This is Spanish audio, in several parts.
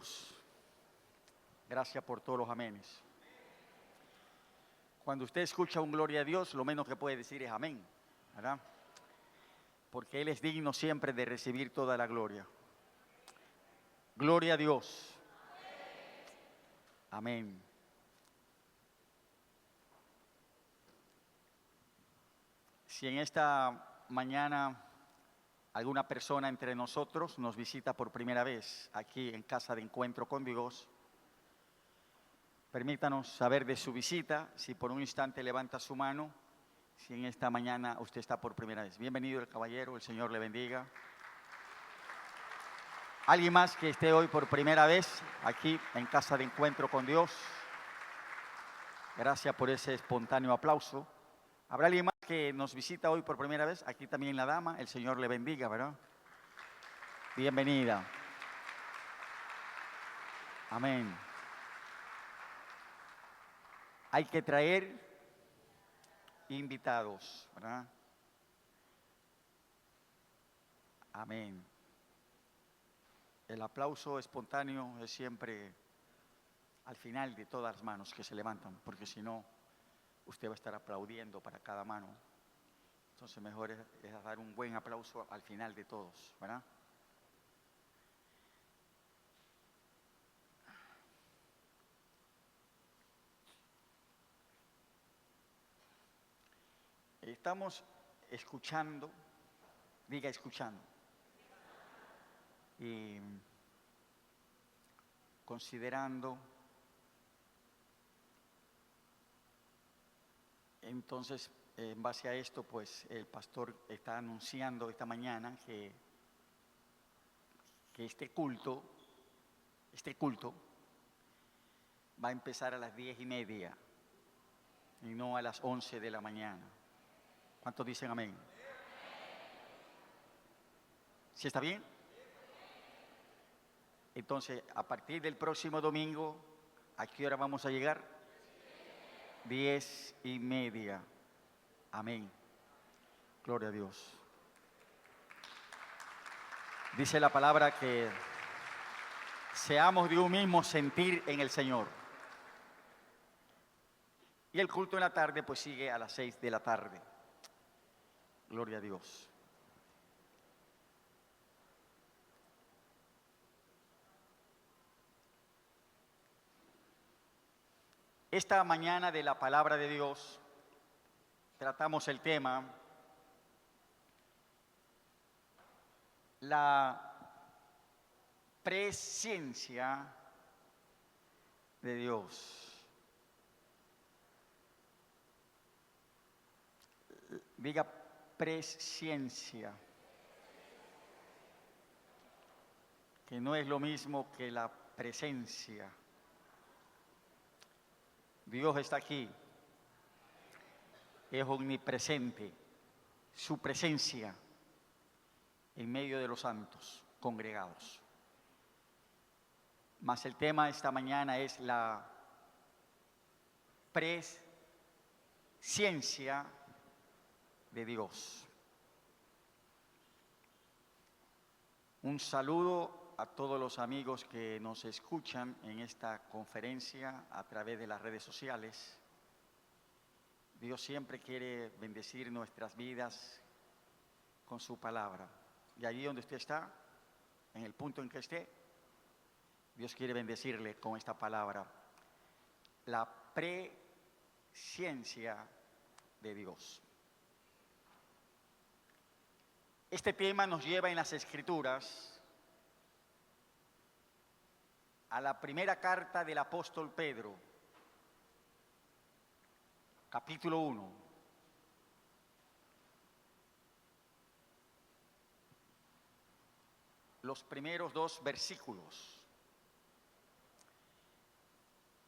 Dios. Gracias por todos los amenes. Cuando usted escucha un gloria a Dios, lo menos que puede decir es amén, ¿verdad? Porque Él es digno siempre de recibir toda la gloria. Gloria a Dios. Amén. Si en esta mañana alguna persona entre nosotros nos visita por primera vez aquí en Casa de Encuentro con Dios, permítanos saber de su visita, si por un instante levanta su mano, si en esta mañana usted está por primera vez. Bienvenido el caballero, el Señor le bendiga. ¿Alguien más que esté hoy por primera vez aquí en Casa de Encuentro con Dios? Gracias por ese espontáneo aplauso. ¿Habrá alguien más que nos visita hoy por primera vez? Aquí también la dama, el Señor le bendiga, ¿verdad? Bienvenida. Amén. Hay que traer invitados, ¿verdad? Amén. El aplauso espontáneo es siempre al final de todas las manos que se levantan, porque si no, usted va a estar aplaudiendo para cada mano. Entonces mejor es dar un buen aplauso al final de todos, ¿verdad? Estamos escuchando, diga escuchando, y considerando. Entonces, en base a esto, pues el pastor está anunciando esta mañana que este culto va a empezar a las 10:30 y no a las 11 de la mañana. ¿Cuántos dicen amén? ¿Sí está bien? Entonces, a partir del próximo domingo, ¿a qué hora vamos a llegar? 10:30. Amén. Gloria a Dios. Dice la palabra que seamos de un mismo sentir en el Señor. Y el culto en la tarde pues sigue a las 6 de la tarde. Gloria a Dios. Esta mañana de la palabra de Dios tratamos el tema la presencia de Dios. Diga presencia, que no es lo mismo que la presencia. Dios está aquí, es omnipresente, su presencia en medio de los santos congregados. Mas el tema esta mañana es la presencia de Dios. Un saludo a todos los amigos que nos escuchan en esta conferencia a través de las redes sociales. Dios siempre quiere bendecir nuestras vidas con su palabra. Y allí donde usted está, en el punto en que esté, Dios quiere bendecirle con esta palabra. La presencia de Dios. Este tema nos lleva en las Escrituras a la primera carta del apóstol Pedro, capítulo 1. Los primeros 2 versículos.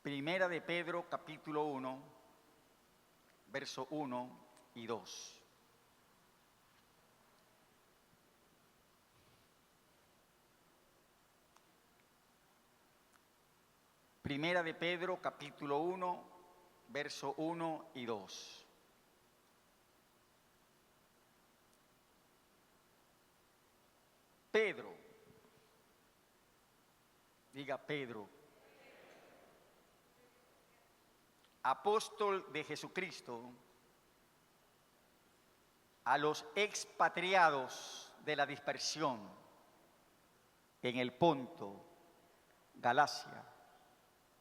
Primera de Pedro, capítulo 1, verso 1 y 2. Primera de Pedro, capítulo 1, verso 1 y 2. Pedro, Diga Pedro. Apóstol de Jesucristo a los expatriados de la dispersión en el Ponto, Galacia,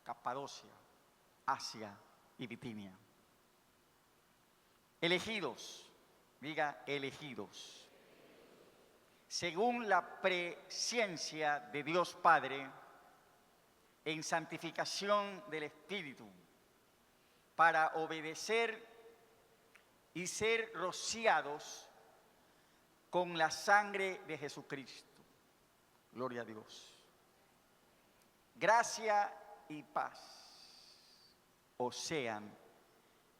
Capadocia, Asia y Bitinia. Elegidos, diga elegidos, según la presciencia de Dios Padre, en santificación del Espíritu, para obedecer y ser rociados con la sangre de Jesucristo. Gloria a Dios. Gracia y paz os sean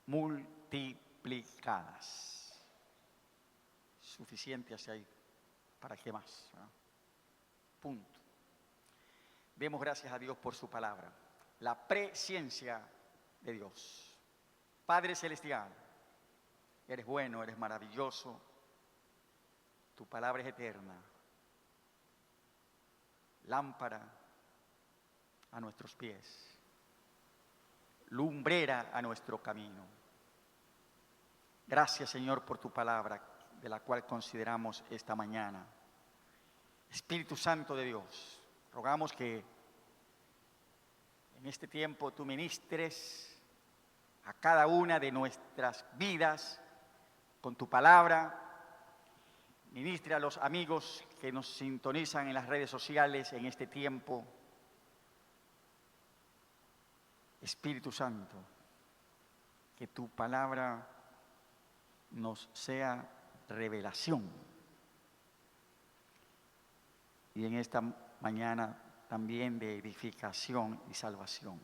multiplicadas. Suficiente hacia ahí. ¿Para qué más? ¿No? Punto. Demos gracias a Dios por su palabra. La presciencia de Dios. Padre Celestial, eres bueno, eres maravilloso. Tu palabra es eterna. Lámpara a nuestros pies. Lumbrera a nuestro camino. Gracias, Señor, por tu palabra, de la cual consideramos esta mañana. Espíritu Santo de Dios, rogamos que en este tiempo tú ministres a cada una de nuestras vidas con tu palabra. Ministre a los amigos que nos sintonizan en las redes sociales en este tiempo. Espíritu Santo, que tu palabra nos sea revelación. Y en esta mañana también de edificación y salvación.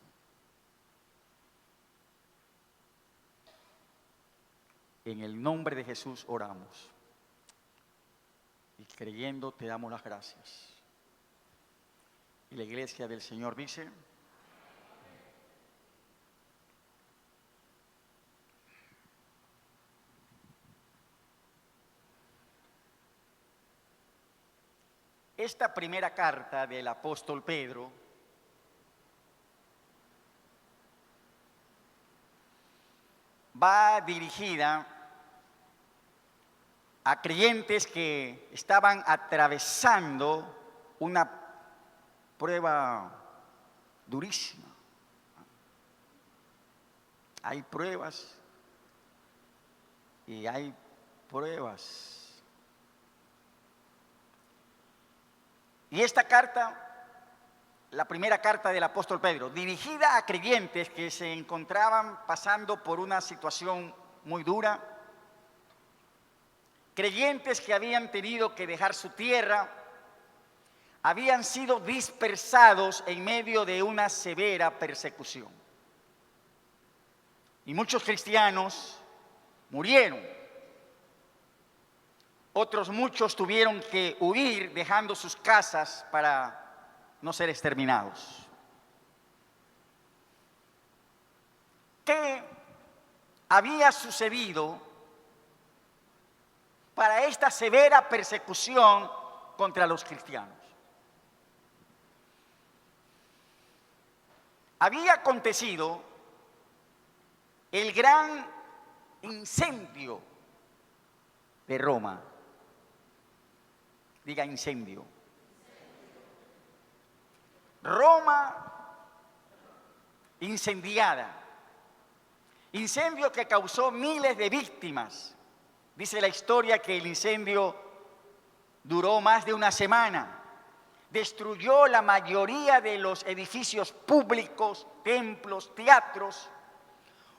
En el nombre de Jesús oramos. Y creyendo te damos las gracias. Y la iglesia del Señor dice: esta primera carta del apóstol Pedro va dirigida a creyentes que estaban atravesando una prueba durísima. Hay pruebas y hay pruebas. Y esta carta, la primera carta del apóstol Pedro, dirigida a creyentes que se encontraban pasando por una situación muy dura, creyentes que habían tenido que dejar su tierra, habían sido dispersados en medio de una severa persecución. Y muchos cristianos murieron. Otros muchos tuvieron que huir dejando sus casas para no ser exterminados. ¿Qué había sucedido para esta severa persecución contra los cristianos? Había acontecido el gran incendio de Roma. Diga incendio. Roma incendiada. Incendio que causó miles de víctimas. Dice la historia que el incendio duró más de una semana. Destruyó la mayoría de los edificios públicos, templos, teatros.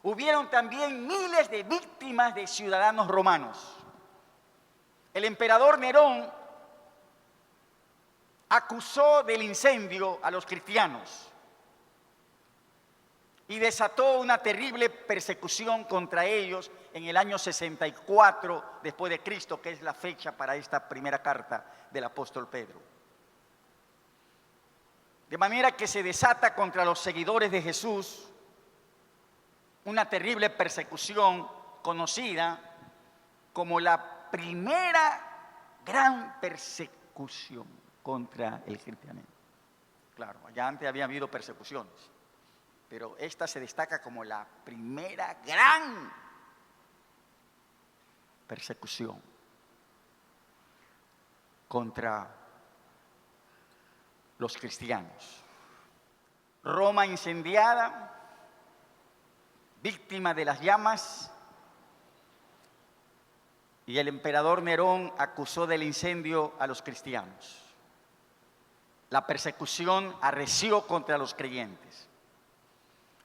Hubieron también miles de víctimas de ciudadanos romanos. El emperador Nerón acusó del incendio a los cristianos y desató una terrible persecución contra ellos en el año 64 después de Cristo, que es la fecha para esta primera carta del apóstol Pedro. De manera que se desata contra los seguidores de Jesús una terrible persecución conocida como la primera gran persecución contra el cristianismo. claro, ya antes había habido persecuciones, pero esta se destaca como la primera gran persecución contra los cristianos. Roma incendiada, víctima de las llamas, y el emperador Nerón acusó del incendio a los cristianos. La persecución arreció contra los creyentes.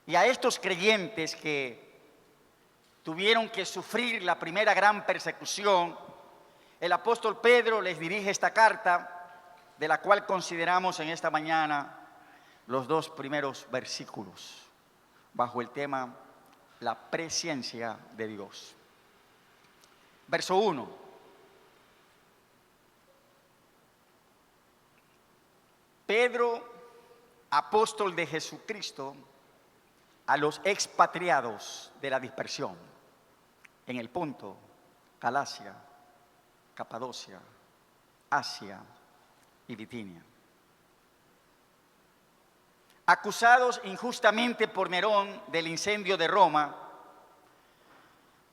Y a estos creyentes que tuvieron que sufrir la primera gran persecución, el apóstol Pedro les dirige esta carta, de la cual consideramos en esta mañana los dos primeros versículos, bajo el tema la presciencia de Dios. Verso 1. Pedro, apóstol de Jesucristo, a los expatriados de la dispersión en el Ponto, Galacia, Capadocia, Asia y Bitinia, acusados injustamente por Nerón del incendio de Roma.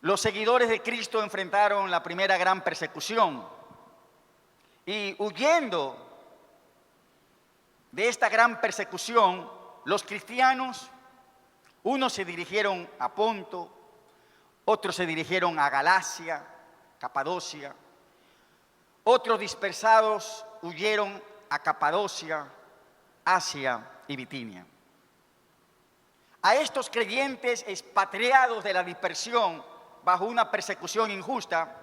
Los seguidores de Cristo enfrentaron la primera gran persecución y, huyendo de esta gran persecución, los cristianos, unos se dirigieron a Ponto, otros se dirigieron a Galacia, Capadocia, otros dispersados huyeron a Capadocia, Asia y Bitinia. A estos creyentes expatriados de la dispersión bajo una persecución injusta,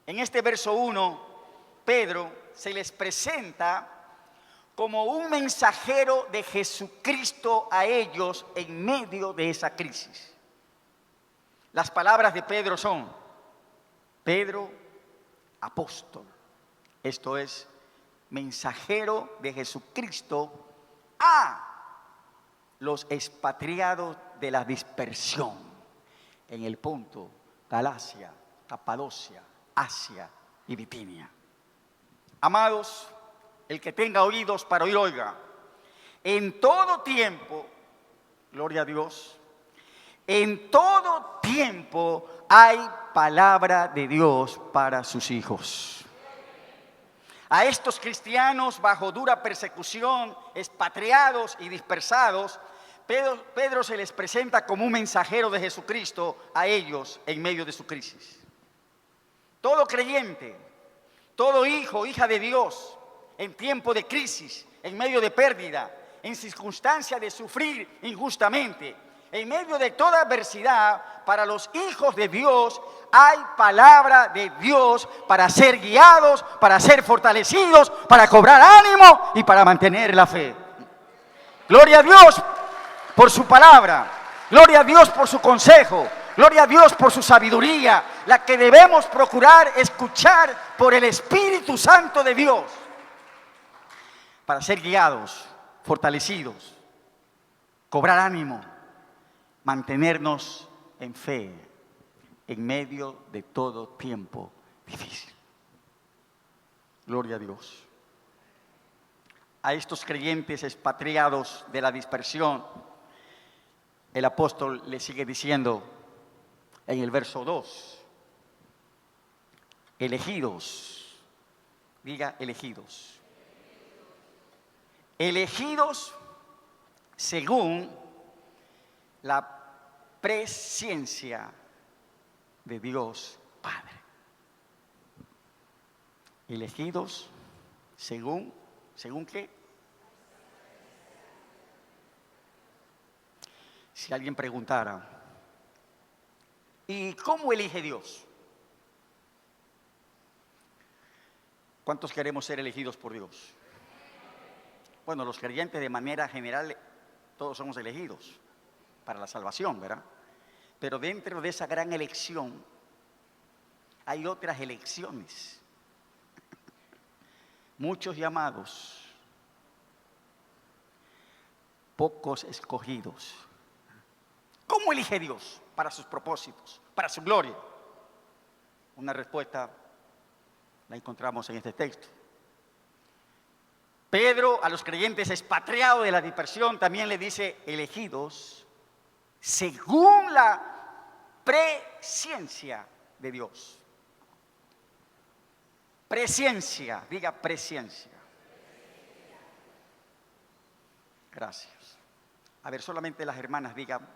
en este verso 1, Pedro se les presenta como un mensajero de Jesucristo a ellos en medio de esa crisis. Las palabras de Pedro son: Pedro, apóstol, esto es, mensajero de Jesucristo a los expatriados de la dispersión en el Ponto, Galacia, Capadocia, Asia y Bitinia. Amados, el que tenga oídos para oír, oiga. En todo tiempo, gloria a Dios, en todo tiempo hay palabra de Dios para sus hijos. A estos cristianos bajo dura persecución, expatriados y dispersados, Pedro se les presenta como un mensajero de Jesucristo a ellos en medio de su crisis. Todo creyente, todo hijo, hija de Dios, en tiempo de crisis, en medio de pérdida, en circunstancia de sufrir injustamente, en medio de toda adversidad, para los hijos de Dios hay palabra de Dios para ser guiados, para ser fortalecidos, para cobrar ánimo y para mantener la fe. Gloria a Dios por su palabra, gloria a Dios por su consejo, gloria a Dios por su sabiduría, la que debemos procurar escuchar por el Espíritu Santo de Dios, para ser guiados, fortalecidos, cobrar ánimo, mantenernos en fe en medio de todo tiempo difícil. Gloria a Dios. A estos creyentes expatriados de la dispersión, el apóstol le sigue diciendo en el verso 2, elegidos, diga elegidos. Elegidos según la presciencia de Dios Padre. Elegidos ¿según qué? Si alguien preguntara, ¿y cómo elige Dios? ¿Cuántos queremos ser elegidos por Dios? Bueno, los creyentes de manera general, todos somos elegidos para la salvación, ¿verdad? Pero dentro de esa gran elección hay otras elecciones. Muchos llamados, pocos escogidos. ¿Cómo elige Dios para sus propósitos, para su gloria? Una respuesta la encontramos en este texto. Pedro a los creyentes expatriados de la dispersión también le dice elegidos según la presciencia de Dios. Presciencia, diga presciencia. Gracias. A ver, solamente las hermanas digan,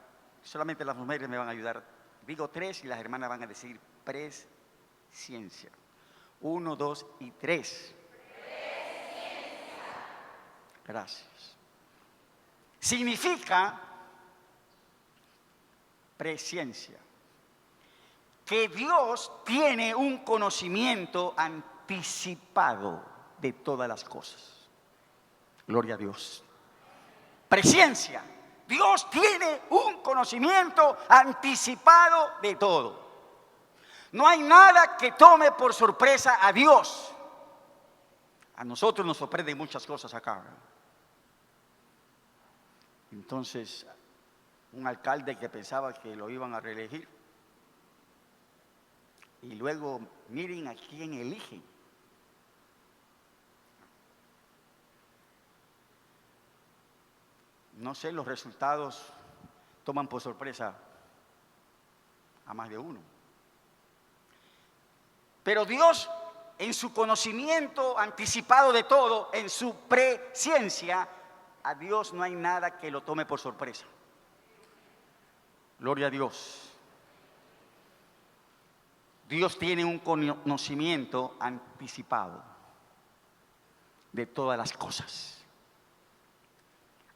solamente las mujeres me van a ayudar. Digo 3 y las hermanas van a decir presciencia. 1, 2 y 3. Gracias. Significa presciencia, que Dios tiene un conocimiento anticipado de todas las cosas. Gloria a Dios. Presciencia. Dios tiene un conocimiento anticipado de todo. No hay nada que tome por sorpresa a Dios. A nosotros nos sorprenden muchas cosas acá, ¿verdad? Entonces, un alcalde que pensaba que lo iban a reelegir, y luego miren a quién eligen. No sé, los resultados toman por sorpresa a más de uno. Pero Dios, en su conocimiento anticipado de todo, en su presciencia, a Dios no hay nada que lo tome por sorpresa. Gloria a Dios. Dios tiene un conocimiento anticipado de todas las cosas.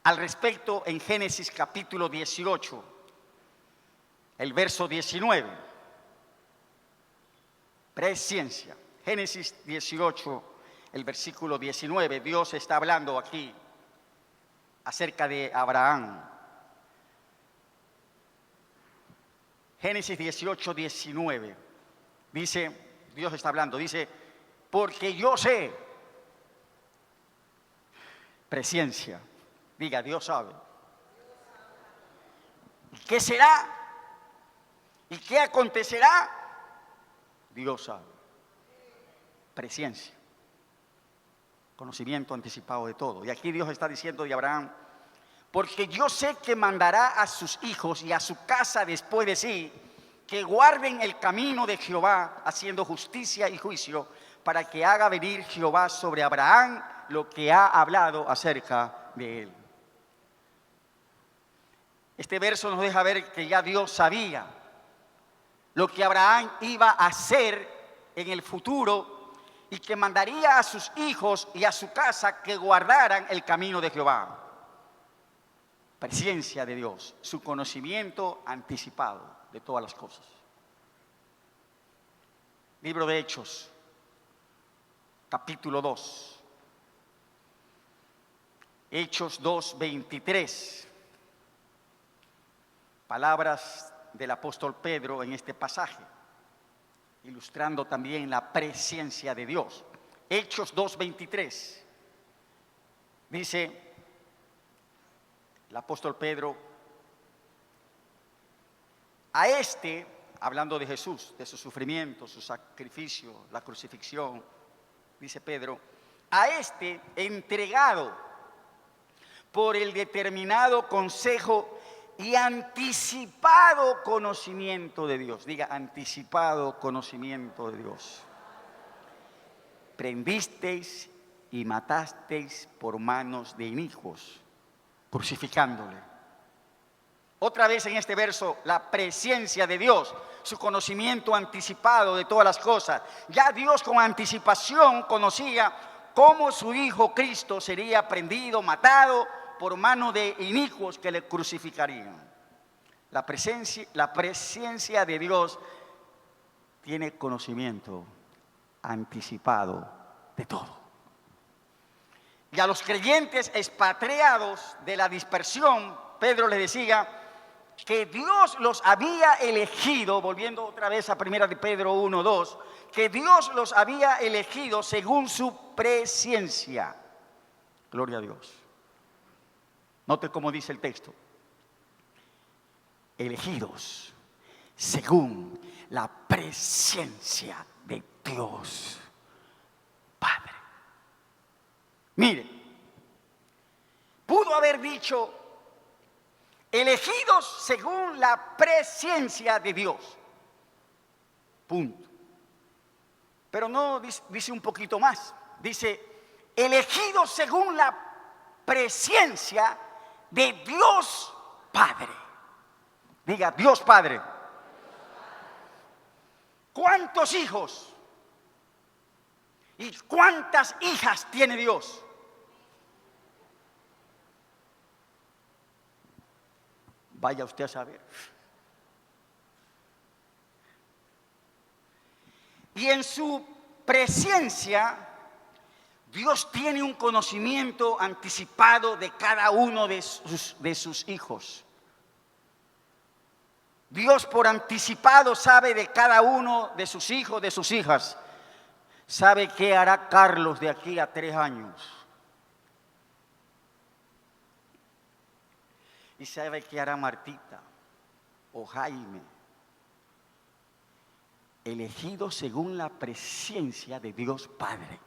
Al respecto, en Génesis capítulo 18, el verso 19, presciencia. Génesis 18, el versículo 19, Dios está hablando aquí acerca de Abraham. Génesis 18, 19, dice, Dios está hablando, dice, porque yo sé, presciencia, diga, Dios sabe. ¿Qué será? ¿Y qué acontecerá? Dios sabe. Presciencia. Conocimiento anticipado de todo. Y aquí Dios está diciendo de Abraham, porque yo sé que mandará a sus hijos y a su casa después de sí, que guarden el camino de Jehová, haciendo justicia y juicio, para que haga venir Jehová sobre Abraham lo que ha hablado acerca de él. Este verso nos deja ver que ya Dios sabía lo que Abraham iba a hacer en el futuro y que mandaría a sus hijos y a su casa que guardaran el camino de Jehová. Presciencia de Dios, su conocimiento anticipado de todas las cosas. Libro de Hechos, capítulo 2. Hechos 2:23. Palabras del apóstol Pedro en este pasaje, ilustrando también la presciencia de Dios. Hechos 2:23. Dice el apóstol Pedro, a este, hablando de Jesús, de su sufrimiento, su sacrificio, la crucifixión, dice Pedro, a este entregado por el determinado consejo y anticipado conocimiento de Dios. Diga, anticipado conocimiento de Dios. Prendisteis y matasteis por manos de inicuos, crucificándole. Otra vez en este verso, la presciencia de Dios, su conocimiento anticipado de todas las cosas. Ya Dios con anticipación conocía cómo su Hijo Cristo sería prendido, matado por mano de inicuos que le crucificarían. La presciencia de Dios tiene conocimiento anticipado de todo. Y a los creyentes expatriados de la dispersión, Pedro les decía que Dios los había elegido, volviendo otra vez a 1 de Pedro 1:2, que Dios los había elegido según su presciencia. Gloria a Dios. Note cómo dice el texto. Elegidos según la presciencia de Dios Padre. Mire, dicho, elegidos según la presciencia de Dios. Punto. Pero no dice un poquito más. Dice, elegidos según la presciencia de Dios Padre. Diga, Dios Padre. ¿Cuántos hijos y cuántas hijas tiene Dios? Vaya usted a saber. Y en su presencia, Dios tiene un conocimiento anticipado de cada uno de sus hijos. Dios por anticipado sabe de cada uno de sus hijos, de sus hijas. Sabe qué hará Carlos de aquí a 3 años. Y sabe qué hará Martita o Jaime. Elegido según la presencia de Dios Padre.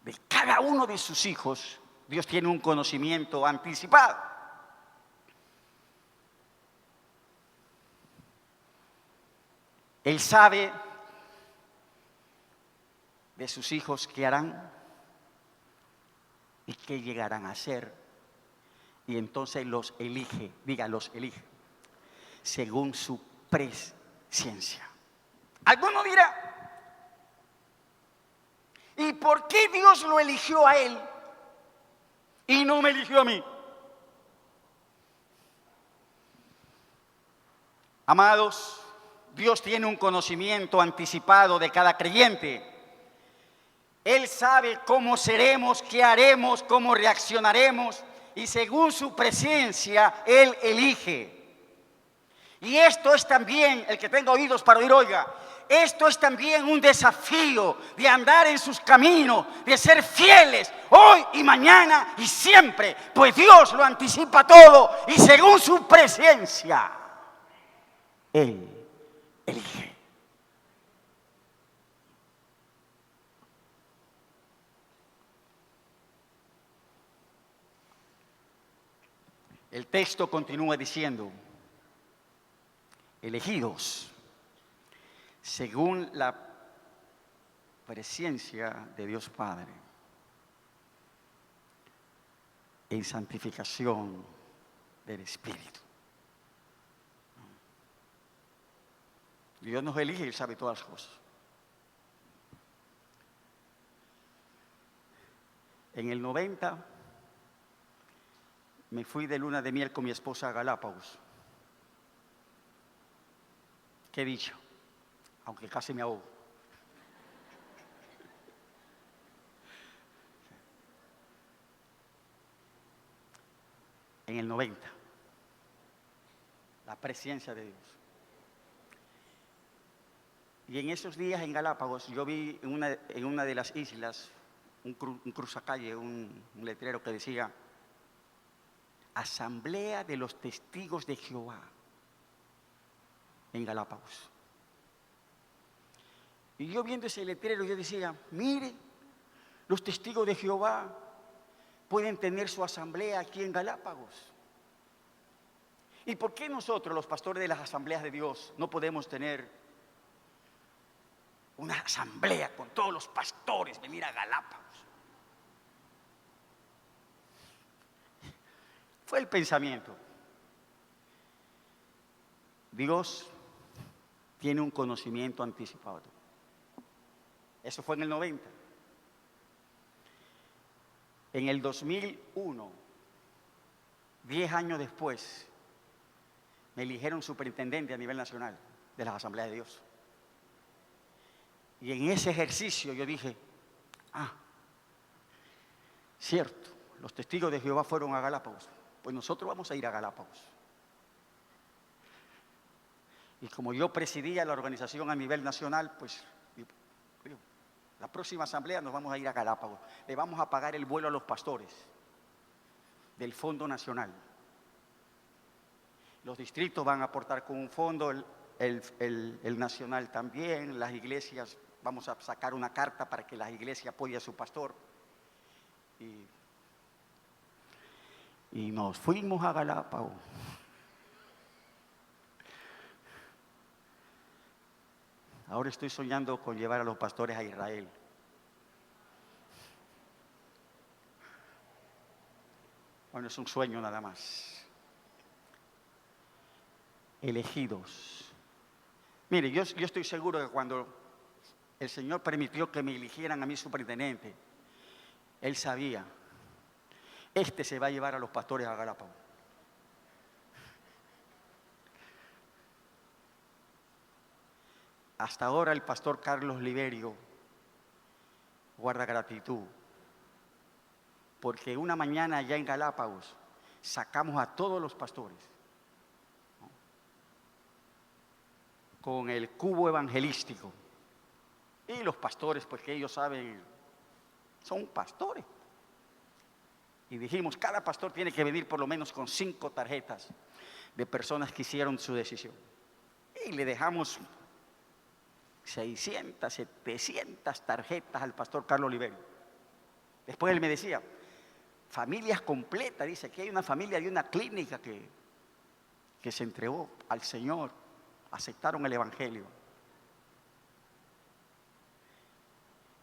De cada uno de sus hijos, Dios tiene un conocimiento anticipado. Él sabe de sus hijos qué harán y qué llegarán a ser. Y entonces los elige, diga, los elige, según su presciencia. Alguno dirá, ¿y por qué Dios lo eligió a él y no me eligió a mí? Amados, Dios tiene un conocimiento anticipado de cada creyente. Él sabe cómo seremos, qué haremos, cómo reaccionaremos, y según su presencia, Él elige. Y esto es también, el que tenga oídos para oír, oiga, esto es también un desafío de andar en sus caminos, de ser fieles hoy y mañana y siempre, pues Dios lo anticipa todo y según su presencia, Él elige. El texto continúa diciendo, elegidos según la presencia de Dios Padre, en santificación del Espíritu. Dios nos elige y Él sabe todas las cosas. En el 90 me fui de luna de miel con mi esposa a Galápagos. ¿Qué he dicho? Aunque casi me ahogo. En el 90, la presencia de Dios. Y en esos días en Galápagos yo vi en una de las islas un cruzacalle, un letrero que decía Asamblea de los Testigos de Jehová en Galápagos. Y yo viendo ese letrero yo decía, mire, los testigos de Jehová pueden tener su asamblea aquí en Galápagos. ¿Y por qué nosotros, los pastores de las asambleas de Dios, no podemos tener una asamblea con todos los pastores, venir a Galápagos? Fue el pensamiento. Dios tiene un conocimiento anticipado. Eso fue en el 90. En el 2001, 10 años después, me eligieron superintendente a nivel nacional de las Asambleas de Dios. Y en ese ejercicio yo dije, cierto, los testigos de Jehová fueron a Galápagos, pues nosotros vamos a ir a Galápagos. Y como yo presidía la organización a nivel nacional, pues la próxima asamblea nos vamos a ir a Galápagos. Le vamos a pagar el vuelo a los pastores del Fondo Nacional. Los distritos van a aportar con un fondo, el nacional también, las iglesias, vamos a sacar una carta para que las iglesias apoyen a su pastor. Y nos fuimos a Galápagos. Ahora estoy soñando con llevar a los pastores a Israel. Bueno, es un sueño nada más. Elegidos. Mire, yo estoy seguro que cuando el Señor permitió que me eligieran a mí superintendente, Él sabía, este se va a llevar a los pastores a Galápagos. Hasta ahora el pastor Carlos Liberio guarda gratitud, porque una mañana allá en Galápagos sacamos a todos los pastores con el cubo evangelístico. Y los pastores, pues que ellos saben, son pastores. Y dijimos, cada pastor tiene que venir por lo menos con 5 tarjetas de personas que hicieron su decisión. Y le dejamos 600, 700 tarjetas al pastor Carlos Oliverio. Después él me decía, familias completas, dice, aquí hay una familia de una clínica que se entregó al Señor, aceptaron el Evangelio.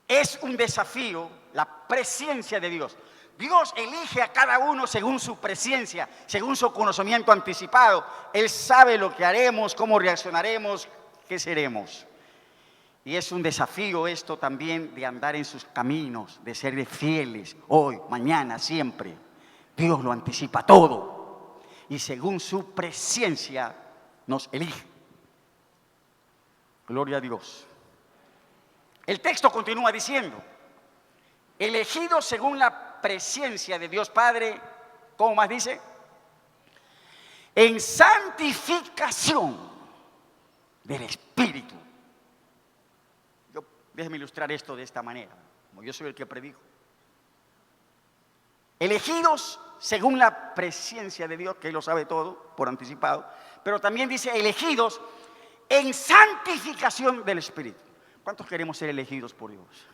Es un desafío la presencia de Dios. Dios elige a cada uno según su presencia, según su conocimiento anticipado. Él sabe lo que haremos, cómo reaccionaremos, qué seremos. Y es un desafío esto también de andar en sus caminos, de ser fieles hoy, mañana, siempre. Dios lo anticipa todo y según su presencia nos elige. Gloria a Dios. El texto continúa diciendo, elegidos según la presencia de Dios Padre, ¿cómo más dice? En santificación del Espíritu. Déjeme ilustrar esto de esta manera, como yo soy el que predico. Elegidos según la presencia de Dios, que Él lo sabe todo por anticipado, pero también dice elegidos en santificación del Espíritu. ¿Cuántos queremos ser elegidos por Dios?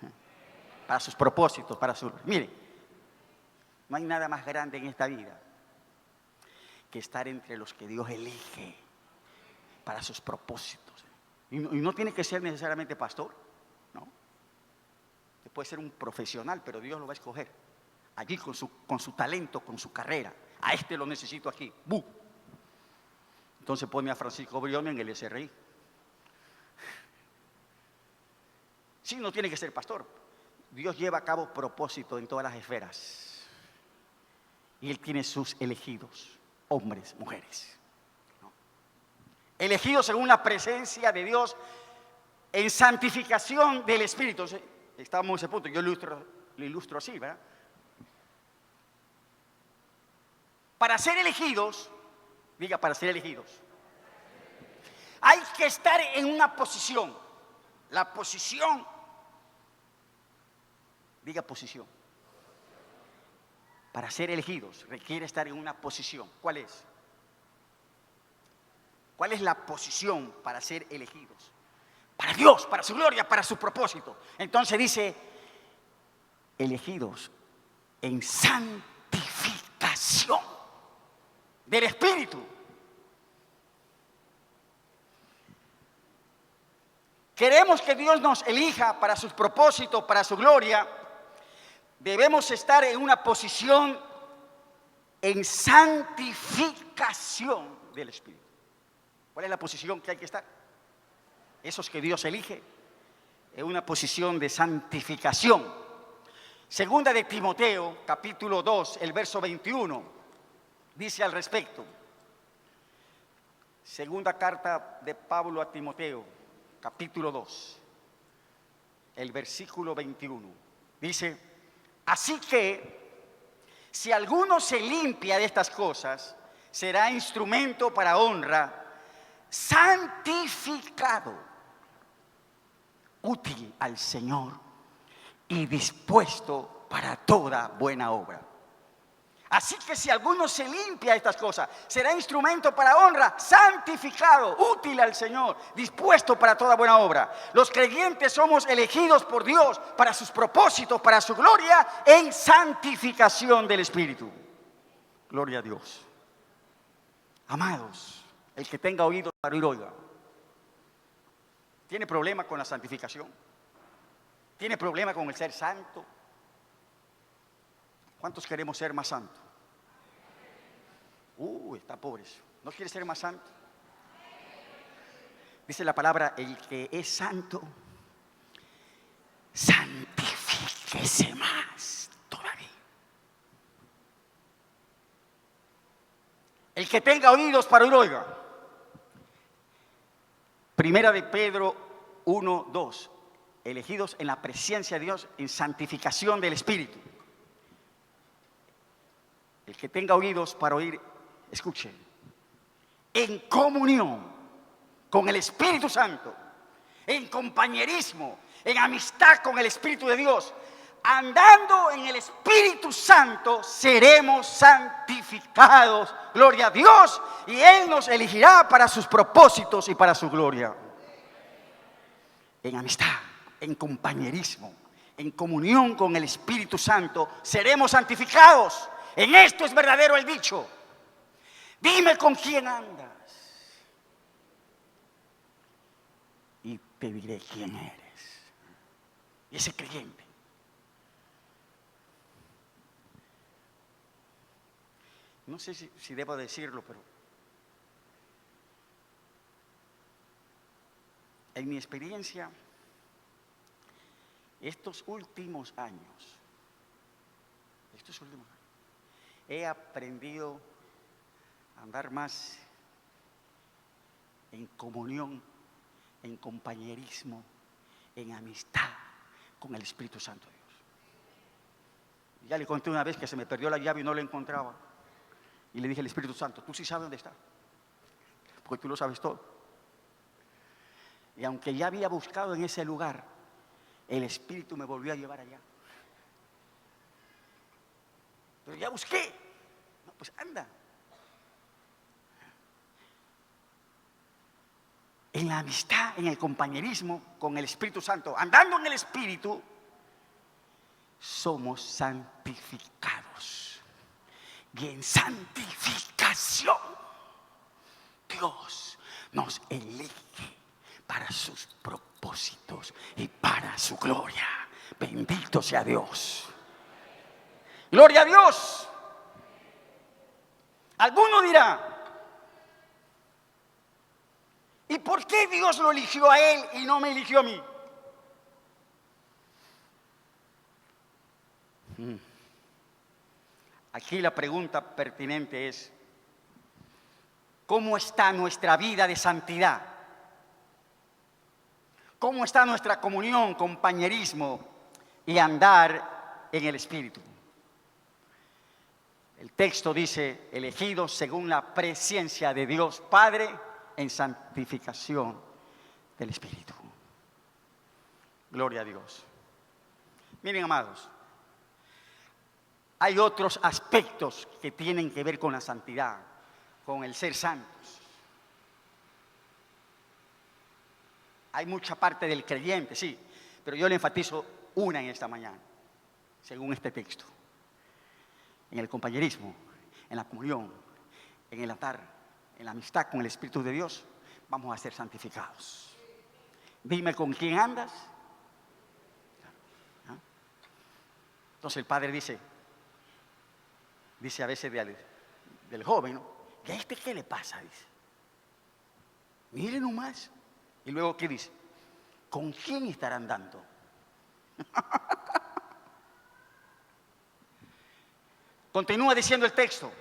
Para sus propósitos, para su... Mire, no hay nada más grande en esta vida que estar entre los que Dios elige para sus propósitos. Y no tiene que ser necesariamente pastor, ¿no? Usted puede ser un profesional, pero Dios lo va a escoger. Allí con su talento, con su carrera. A este lo necesito aquí. ¡Bu! Entonces pone a Francisco Brión en el SRI. Sí, no tiene que ser pastor. Dios lleva a cabo propósito en todas las esferas. Y Él tiene sus elegidos, hombres, mujeres. ¿No? Elegidos según la presencia de Dios en santificación del Espíritu. Entonces, estamos en ese punto, yo lo ilustro así, ¿verdad? Para ser elegidos, diga, para ser elegidos, hay que estar en una posición. La posición, diga posición. Para ser elegidos requiere estar en una posición. ¿Cuál es? ¿Cuál es la posición para ser elegidos? Para Dios, para su gloria, para su propósito. Entonces dice, elegidos en santificación del Espíritu. Queremos que Dios nos elija para sus propósitos, para su gloria. Debemos estar en una posición en santificación del Espíritu. ¿Cuál es la posición que hay que estar? Esos que Dios elige en una posición de santificación. Segunda de Timoteo, capítulo 2, el verso 21, dice al respecto. Segunda carta de Pablo a Timoteo, capítulo 2, el versículo 21. Dice, así que si alguno se limpia de estas cosas, será instrumento para honra, santificado, útil al Señor y dispuesto para toda buena obra. Así que si alguno se limpia de estas cosas, será instrumento para honra, santificado, útil al Señor, dispuesto para toda buena obra. Los creyentes somos elegidos por Dios para sus propósitos, para su gloria, en santificación del Espíritu. Gloria a Dios. Amados, el que tenga oídos para oír, oiga. ¿Tiene problema con la santificación? ¿Tiene problema con el ser santo? ¿Cuántos queremos ser más santos? Está pobre eso. ¿No quiere ser más santo? Dice la palabra, el que es santo, santifíquese más todavía. El que tenga oídos para oír, oiga. Primera de Pedro 1:2. Elegidos en la presencia de Dios, en santificación del Espíritu. El que tenga oídos para oír, escuche. En comunión con el Espíritu Santo, en compañerismo, en amistad con el Espíritu de Dios, andando en el Espíritu Santo, seremos santificados. Gloria a Dios, y Él nos elegirá para sus propósitos y para su gloria. En amistad, en compañerismo, en comunión con el Espíritu Santo, seremos santificados. En esto es verdadero el dicho: dime con quién andas y te diré quién eres. Y ese creyente. No sé si debo decirlo, pero en mi experiencia, estos últimos años, he aprendido a andar más en comunión, en compañerismo, en amistad con el Espíritu Santo de Dios. Ya le conté una vez que se me perdió la llave y no la encontraba. Y le dije al Espíritu Santo, tú sí sabes dónde está, porque tú lo sabes todo. Y aunque ya había buscado en ese lugar, el Espíritu me volvió a llevar allá. Pero ya busqué. No, pues anda. En la amistad, en el compañerismo con el Espíritu Santo, andando en el Espíritu, somos santificados. Y en santificación, Dios nos elige para sus propósitos y para su gloria. Bendito sea Dios. Gloria a Dios. Alguno dirá, ¿y por qué Dios lo eligió a él y no me eligió a mí? Aquí la pregunta pertinente es, ¿cómo está nuestra vida de santidad? ¿Cómo está nuestra comunión, compañerismo y andar en el Espíritu? El texto dice, elegidos según la presencia de Dios Padre en santificación del Espíritu. Gloria a Dios. Miren, amados, hay otros aspectos que tienen que ver con la santidad, con el ser santos. Hay mucha parte del creyente, sí, pero yo le enfatizo una en esta mañana, según este texto. En el compañerismo, en la comunión, en el altar, en la amistad con el Espíritu de Dios, vamos a ser santificados. Dime con quién andas. Entonces el Padre dice a veces del joven, ¿no? ¿Y a este qué le pasa? Dice. Mire nomás. Y luego, ¿qué dice? ¿Con quién estará andando? Continúa diciendo el texto.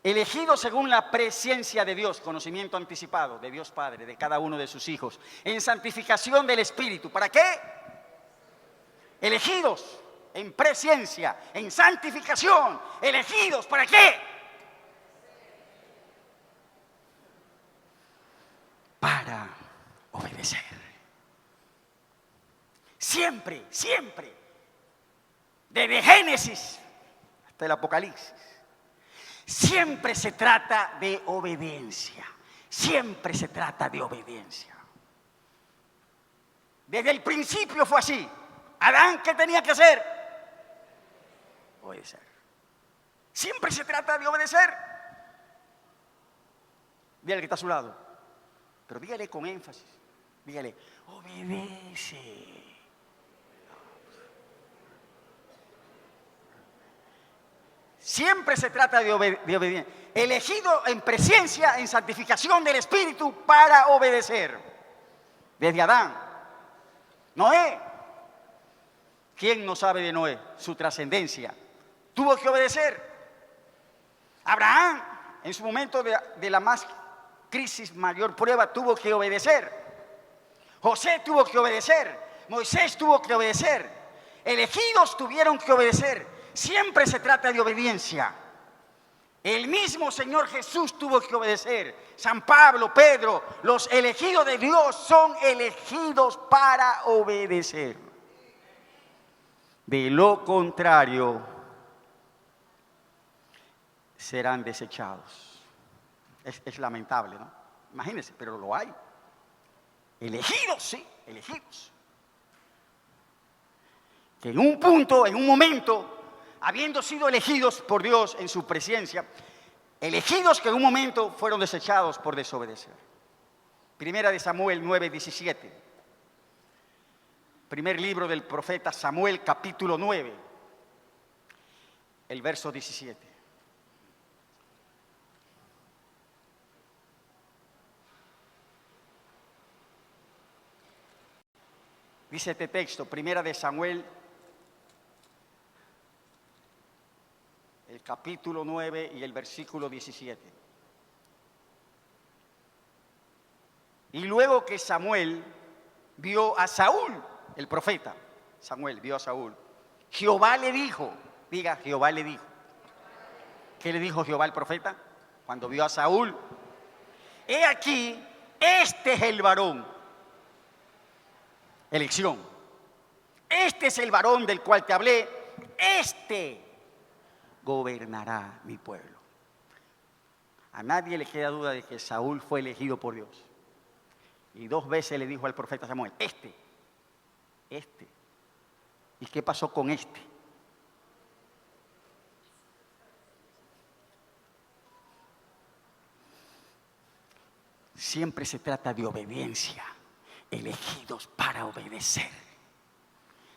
Elegido según la presencia de Dios, conocimiento anticipado de Dios Padre, de cada uno de sus hijos, en santificación del Espíritu. ¿Para qué? Elegidos en presencia, en santificación. Elegidos, ¿para qué? Para obedecer. Siempre, siempre, desde Génesis hasta el Apocalipsis, siempre se trata de obediencia. Siempre se trata de obediencia. Desde el principio fue así. Adán, ¿qué tenía que hacer? Obedecer. Siempre se trata de obedecer. Dígale que está a su lado, pero dígale con énfasis. Dígale, obedece. Siempre se trata de obediencia. Elegido en presencia, en santificación del Espíritu para obedecer. Desde Adán. Noé. ¿Quién no sabe de Noé? Su trascendencia. Tuvo que obedecer. Abraham, en su momento de la más crisis, mayor prueba, tuvo que obedecer. José tuvo que obedecer. Moisés tuvo que obedecer. Elegidos tuvieron que obedecer. Siempre se trata de obediencia. El mismo Señor Jesús tuvo que obedecer. San Pablo, Pedro, los elegidos de Dios son elegidos para obedecer. De lo contrario, serán desechados. Es lamentable, ¿no? Imagínense, pero lo hay. Elegidos, sí, elegidos. Que en un punto, en un momento, habiendo sido elegidos por Dios en su presencia, elegidos que en un momento fueron desechados por desobedecer. Primera de Samuel 9:17. Primer libro del profeta Samuel, capítulo 9, el verso 17. Dice este texto, Primera de Samuel, el capítulo 9 y el versículo 17. Y luego que Samuel vio a Saúl, el profeta, Samuel vio a Saúl, Jehová le dijo, diga, Jehová le dijo. ¿Qué le dijo Jehová al profeta? Cuando vio a Saúl, he aquí, este es el varón. Elección. Este es el varón del cual te hablé. Este gobernará mi pueblo. A nadie le queda duda de que Saúl fue elegido por Dios. Y 2 veces le dijo al profeta Samuel, este. ¿Y qué pasó con este? Siempre se trata de obediencia. Elegidos para obedecer.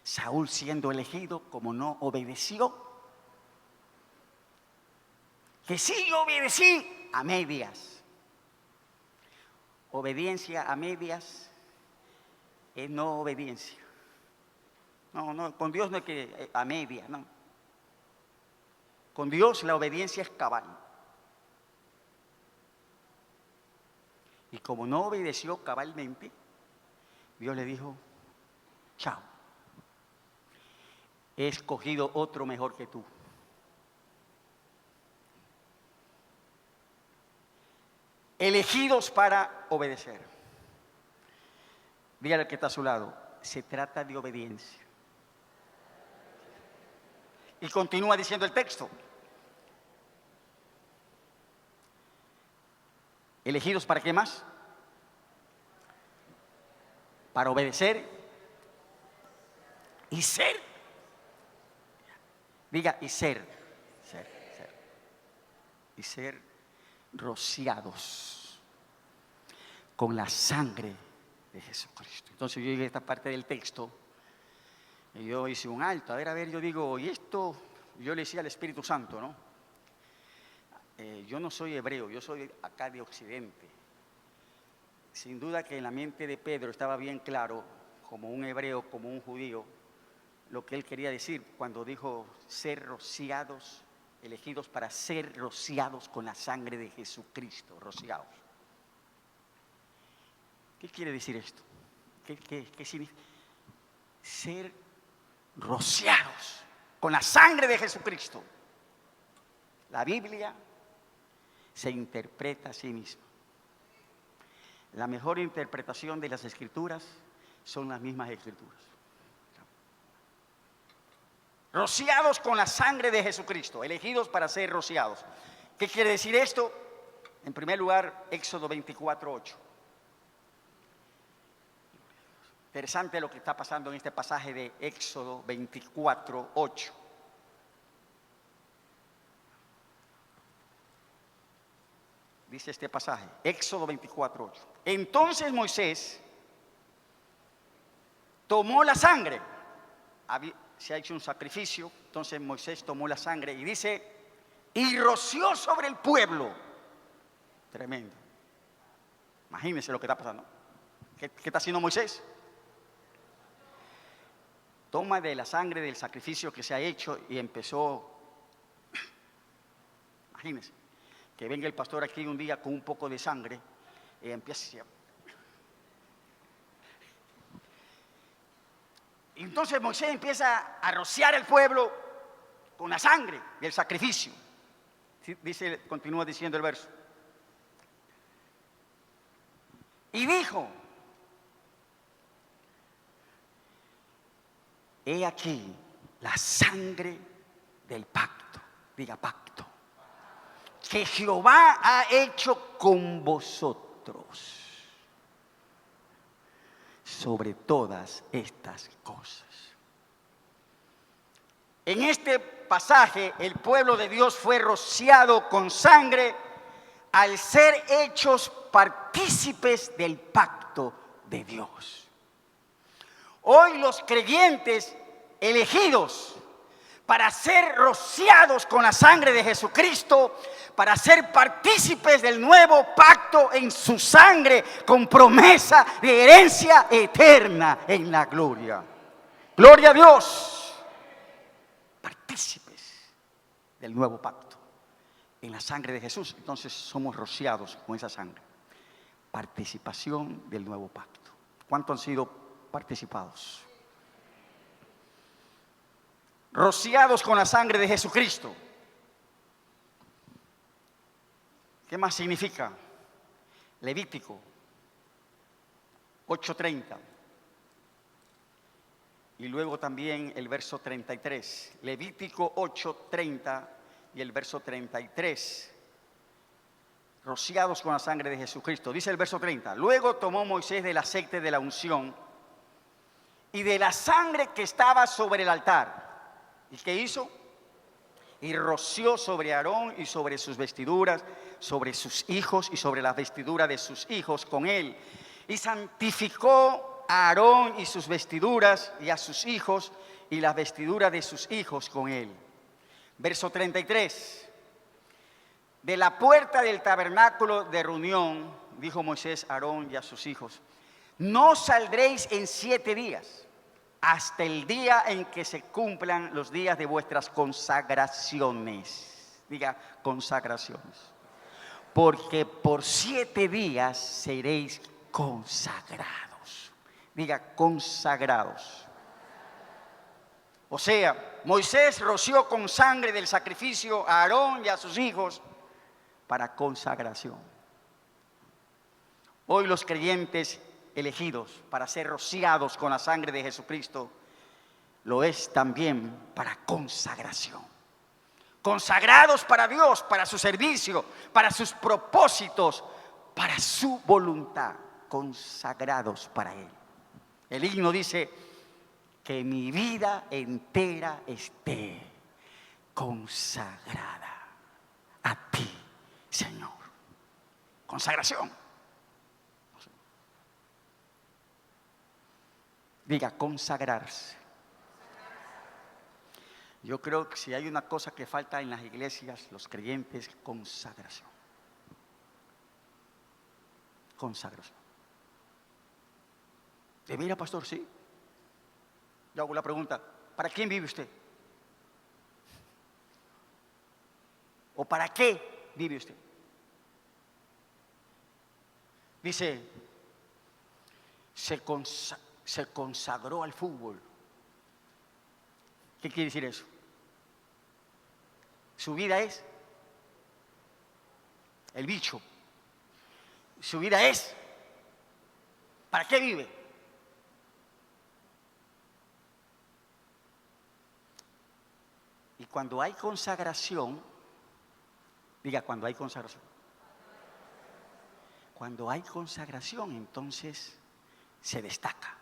Saúl, siendo elegido, como no obedeció, que sí obedecí a medias. Obediencia a medias es no obediencia. No, con Dios no es que a medias, no. Con Dios la obediencia es cabal. Y como no obedeció cabalmente, Dios le dijo, chao, he escogido otro mejor que tú. Elegidos para obedecer. Dígale al que está a su lado, se trata de obediencia. Y continúa diciendo el texto. ¿Elegidos para qué más? Para obedecer y ser. Diga, y ser. Y ser rociados con la sangre de Jesucristo. Entonces yo llegué a esta parte del texto y yo hice un alto. A ver, yo digo, y esto, yo le decía al Espíritu Santo, ¿no? Yo no soy hebreo, yo soy acá de Occidente. Sin duda que en la mente de Pedro estaba bien claro, como un hebreo, como un judío, lo que él quería decir cuando dijo ser rociados, elegidos para ser rociados con la sangre de Jesucristo, rociados. ¿Qué quiere decir esto? ¿Qué significa? Ser rociados con la sangre de Jesucristo. La Biblia se interpreta a sí misma. La mejor interpretación de las Escrituras son las mismas Escrituras. Rociados con la sangre de Jesucristo, elegidos para ser rociados. ¿Qué quiere decir esto? En primer lugar, Éxodo 24:8. Interesante lo que está pasando en este pasaje de Éxodo 24:8. dice este pasaje, Éxodo 24:8. Entonces Moisés tomó la sangre, se ha hecho un sacrificio, entonces Moisés tomó la sangre y dice, y roció sobre el pueblo. Tremendo. Imagínense lo que está pasando. ¿Qué está haciendo Moisés? Toma de la sangre del sacrificio que se ha hecho y empezó. Imagínense que venga el pastor aquí un día con un poco de sangre y empieza. Entonces Moisés empieza a rociar el pueblo con la sangre del sacrificio. Dice, continúa diciendo el verso. Y dijo, he aquí la sangre del pacto, diga pacto, que Jehová ha hecho con vosotros sobre todas estas cosas. En este pasaje, el pueblo de Dios fue rociado con sangre al ser hechos partícipes del pacto de Dios. Hoy los creyentes elegidos para ser rociados con la sangre de Jesucristo, para ser partícipes del nuevo pacto en su sangre, con promesa de herencia eterna en la gloria. Gloria a Dios. Partícipes del nuevo pacto en la sangre de Jesús. Entonces somos rociados con esa sangre. Participación del nuevo pacto. ¿Cuántos han sido participados? Rociados con la sangre de Jesucristo. ¿Qué más significa? Levítico 8:30. Y luego también el verso 33. Levítico 8:30 y el verso 33. Rociados con la sangre de Jesucristo. Dice el verso 30. Luego tomó Moisés del aceite de la unción y de la sangre que estaba sobre el altar. ¿Y qué hizo? Y roció sobre Aarón y sobre sus vestiduras, sobre sus hijos y sobre la vestidura de sus hijos con él. Y santificó a Aarón y sus vestiduras y a sus hijos y la vestidura de sus hijos con él. Verso 33. De la puerta del tabernáculo de reunión, dijo Moisés a Aarón y a sus hijos, no saldréis en 7 días, hasta el día en que se cumplan los días de vuestras consagraciones. Diga, consagraciones. Porque por 7 días seréis consagrados. Diga, consagrados. O sea, Moisés roció con sangre del sacrificio a Aarón y a sus hijos para consagración. Hoy los creyentes elegidos para ser rociados con la sangre de Jesucristo, lo es también para consagración. Consagrados para Dios, para su servicio, para sus propósitos, para su voluntad. Consagrados para Él. El himno dice, que mi vida entera esté consagrada a ti, Señor. Consagración. Diga, consagrarse. Yo creo que si hay una cosa que falta en las iglesias, los creyentes, consagración. Consagración. ¿De veras, pastor? Sí. Yo hago la pregunta, ¿para quién vive usted? ¿O para qué vive usted? Dice, se consagró al fútbol. ¿Qué quiere decir eso? Su vida es el bicho. Su vida es, ¿para qué vive? Y cuando hay consagración, diga, cuando hay consagración. Cuando hay consagración, entonces se destaca.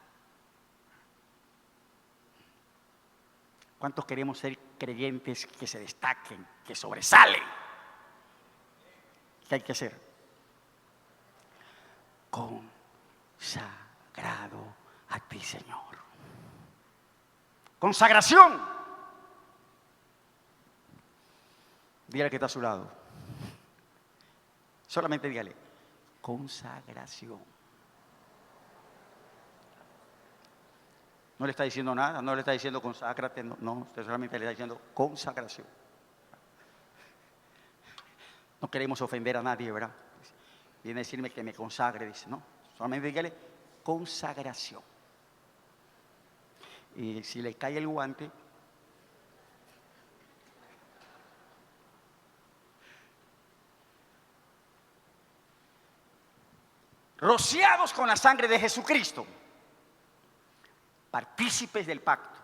¿Cuántos queremos ser creyentes que se destaquen, que sobresalen? ¿Qué hay que hacer? consagrado a ti, Señor. Consagración. Dígale que está a su lado. Solamente dígale, consagración. No le está diciendo nada, no le está diciendo conságrate, no, usted solamente le está diciendo consagración. No queremos ofender a nadie, ¿verdad? Viene a decirme que me consagre, dice, no, solamente dígale consagración. Y si le cae el guante, rociados con la sangre de Jesucristo, partícipes del pacto,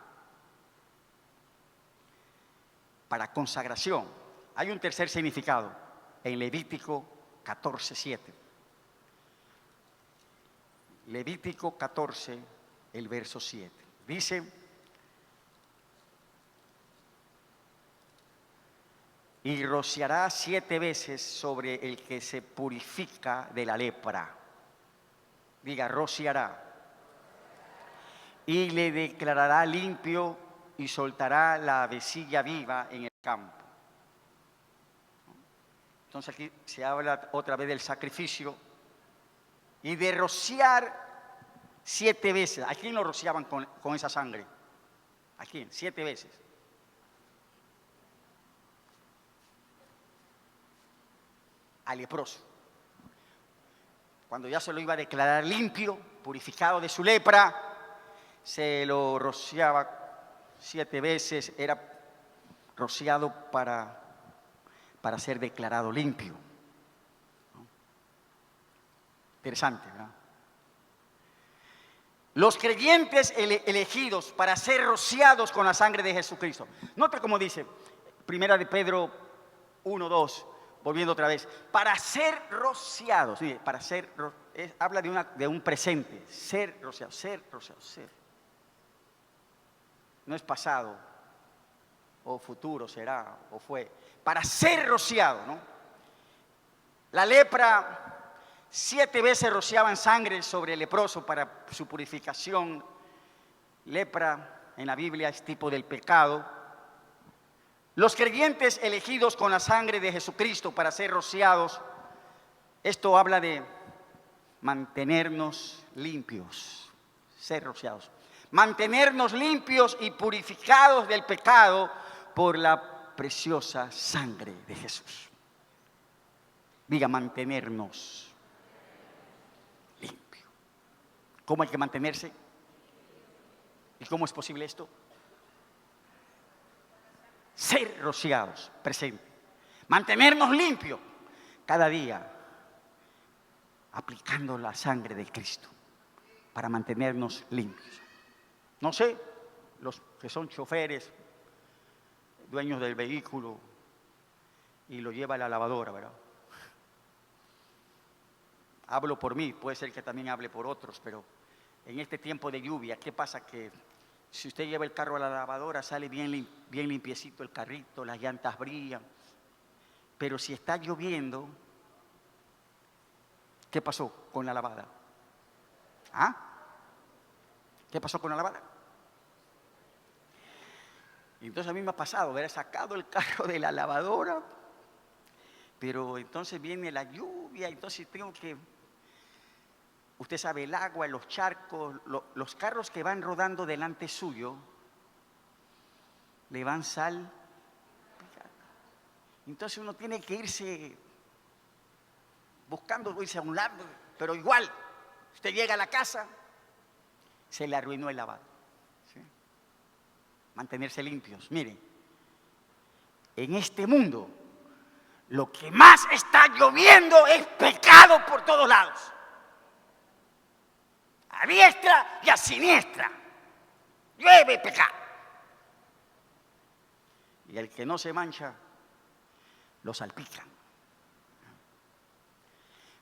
para consagración. Hay un tercer significado en Levítico 14:7. Levítico 14, el verso 7. Dice: y rociará 7 veces sobre el que se purifica de la lepra. Diga, rociará. Y le declarará limpio y soltará la avecilla viva en el campo. Entonces aquí se habla otra vez del sacrificio y de rociar 7 veces. ¿A quién lo rociaban con esa sangre? ¿A quién? 7 veces. Al leproso. Cuando ya se lo iba a declarar limpio, purificado de su lepra, se lo rociaba 7 veces, era rociado para ser declarado limpio. Interesante, ¿verdad? Los creyentes elegidos para ser rociados con la sangre de Jesucristo. Nota cómo dice, Primera de Pedro 1:2, volviendo otra vez, para ser rociados, ¿sí? Para ser, habla de un presente, ser rociado, ser. No es pasado, o futuro será, o fue. Para ser rociado, ¿no? La lepra, 7 veces rociaban sangre sobre el leproso para su purificación. Lepra en la Biblia es tipo del pecado. Los creyentes elegidos con la sangre de Jesucristo para ser rociados, esto habla de mantenernos limpios, ser rociados. Mantenernos limpios y purificados del pecado por la preciosa sangre de Jesús. Diga, mantenernos limpios. ¿Cómo hay que mantenerse? ¿Y cómo es posible esto? Ser rociados, presente. Mantenernos limpios cada día, aplicando la sangre de Cristo para mantenernos limpios. No sé, los que son choferes, dueños del vehículo y lo lleva a la lavadora, ¿verdad? Hablo por mí, puede ser que también hable por otros, pero en este tiempo de lluvia, ¿qué pasa? Que si usted lleva el carro a la lavadora, sale bien limpiecito el carrito, las llantas brillan. Pero si está lloviendo, ¿qué pasó con la lavada? ¿Ah? ¿Qué pasó con la lavada? Y entonces a mí me ha pasado, haber sacado el carro de la lavadora, pero entonces viene la lluvia, entonces tengo que... Usted sabe, el agua, los charcos, los carros que van rodando delante suyo, le van sal. Entonces uno tiene que irse buscando, irse a un lado, pero igual, usted llega a la casa, se le arruinó el lavado. ¿Sí? Mantenerse limpios. Mire, en este mundo, lo que más está lloviendo es pecado por todos lados. A diestra y a siniestra. Llueve pecado. Y el que no se mancha, lo salpican.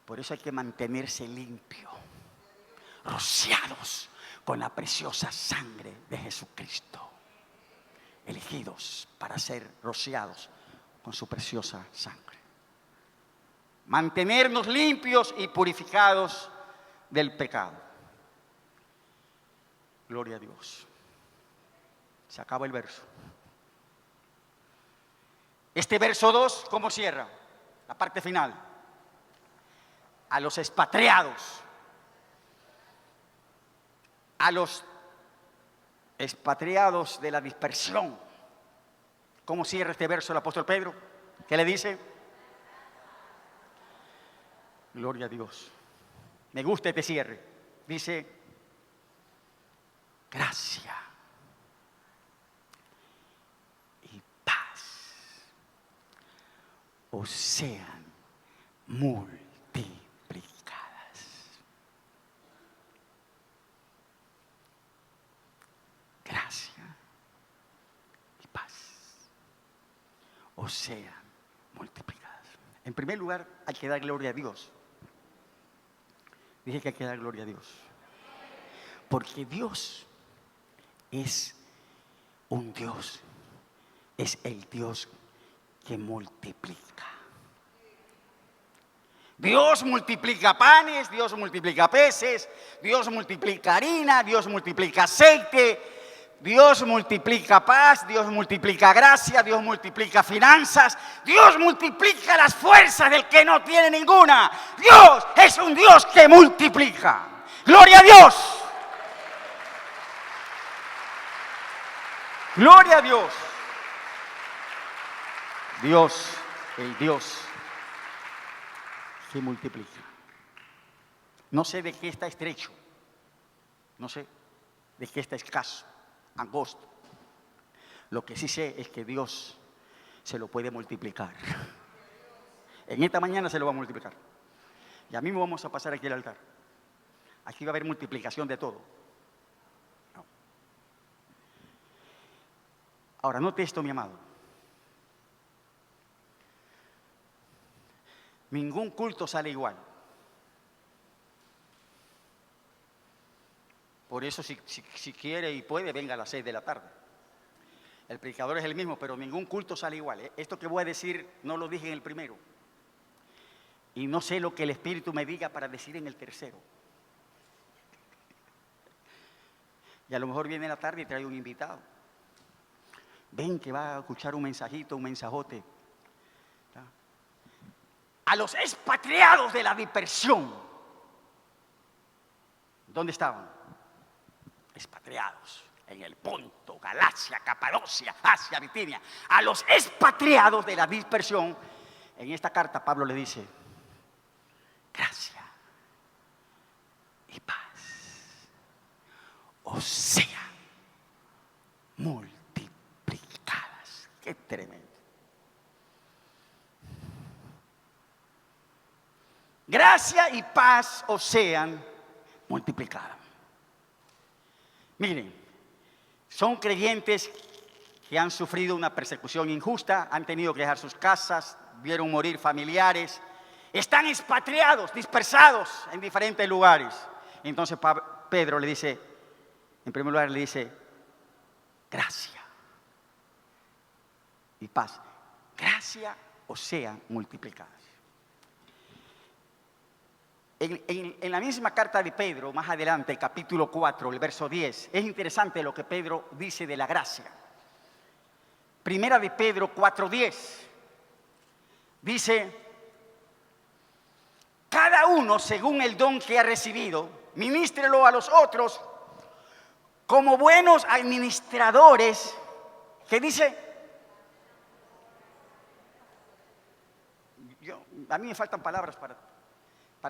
Por eso hay que mantenerse limpio, rociados con la preciosa sangre de Jesucristo. Elegidos para ser rociados con su preciosa sangre. Mantenernos limpios y purificados del pecado. Gloria a Dios. Se acaba el verso. Este verso 2, ¿cómo cierra? La parte final. A los expatriados. A los expatriados de la dispersión. ¿Cómo cierra este verso el apóstol Pedro? ¿Qué le dice? Gloria a Dios. Me gusta este cierre. Dice, gracia y paz os sean multiplicadas. Gracia y paz os sean multiplicadas. En primer lugar, hay que dar gloria a Dios. Dije que hay que dar gloria a Dios. Porque Dios es un Dios, es el Dios que multiplica. Dios multiplica panes, Dios multiplica peces, Dios multiplica harina, Dios multiplica aceite, Dios multiplica paz, Dios multiplica gracia, Dios multiplica finanzas, Dios multiplica las fuerzas del que no tiene ninguna. Dios es un Dios que multiplica. ¡Gloria a Dios! ¡Gloria a Dios! Dios, el Dios que multiplica. No sé de qué está estrecho, no sé de qué está escaso, angosto. Lo que sí sé es que Dios se lo puede multiplicar. En esta mañana se lo va a multiplicar. Y a mí me vamos a pasar aquí al altar. Aquí va a haber multiplicación de todo. No. Ahora, note esto, mi amado. Ningún culto sale igual. Por eso, si quiere y puede, venga a las 6 de la tarde. El predicador es el mismo, pero ningún culto sale igual. Esto que voy a decir no lo dije en el primero. Y no sé lo que el Espíritu me diga para decir en el tercero. Y a lo mejor viene la tarde y trae un invitado. Ven que va a escuchar un mensajito, un mensajote. A los expatriados de la dispersión. ¿Dónde estaban? Expatriados en el Ponto, Galacia, Capadocia, Asia, Bitinia. A los expatriados de la dispersión, en esta carta Pablo le dice, gracia y paz os sean multiplicadas. Qué tremendo. Gracia y paz os sean multiplicadas. Miren, son creyentes que han sufrido una persecución injusta, han tenido que dejar sus casas, vieron morir familiares, están expatriados, dispersados en diferentes lugares. Entonces Pedro le dice, en primer lugar le dice, gracia y paz. Gracia os sean multiplicadas. En la misma carta de Pedro, más adelante, el capítulo 4, el verso 10, es interesante lo que Pedro dice de la gracia. Primera de Pedro 4:10, dice, cada uno según el don que ha recibido, ministrelo a los otros como buenos administradores. ¿Qué dice? A mí me faltan palabras para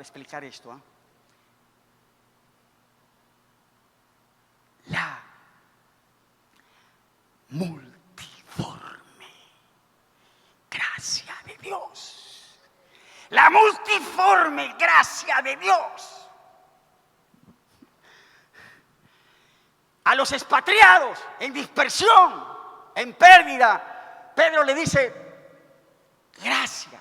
explicar esto. La multiforme gracia de Dios. La multiforme gracia de Dios. A los expatriados en dispersión, en pérdida, Pedro le dice, gracia,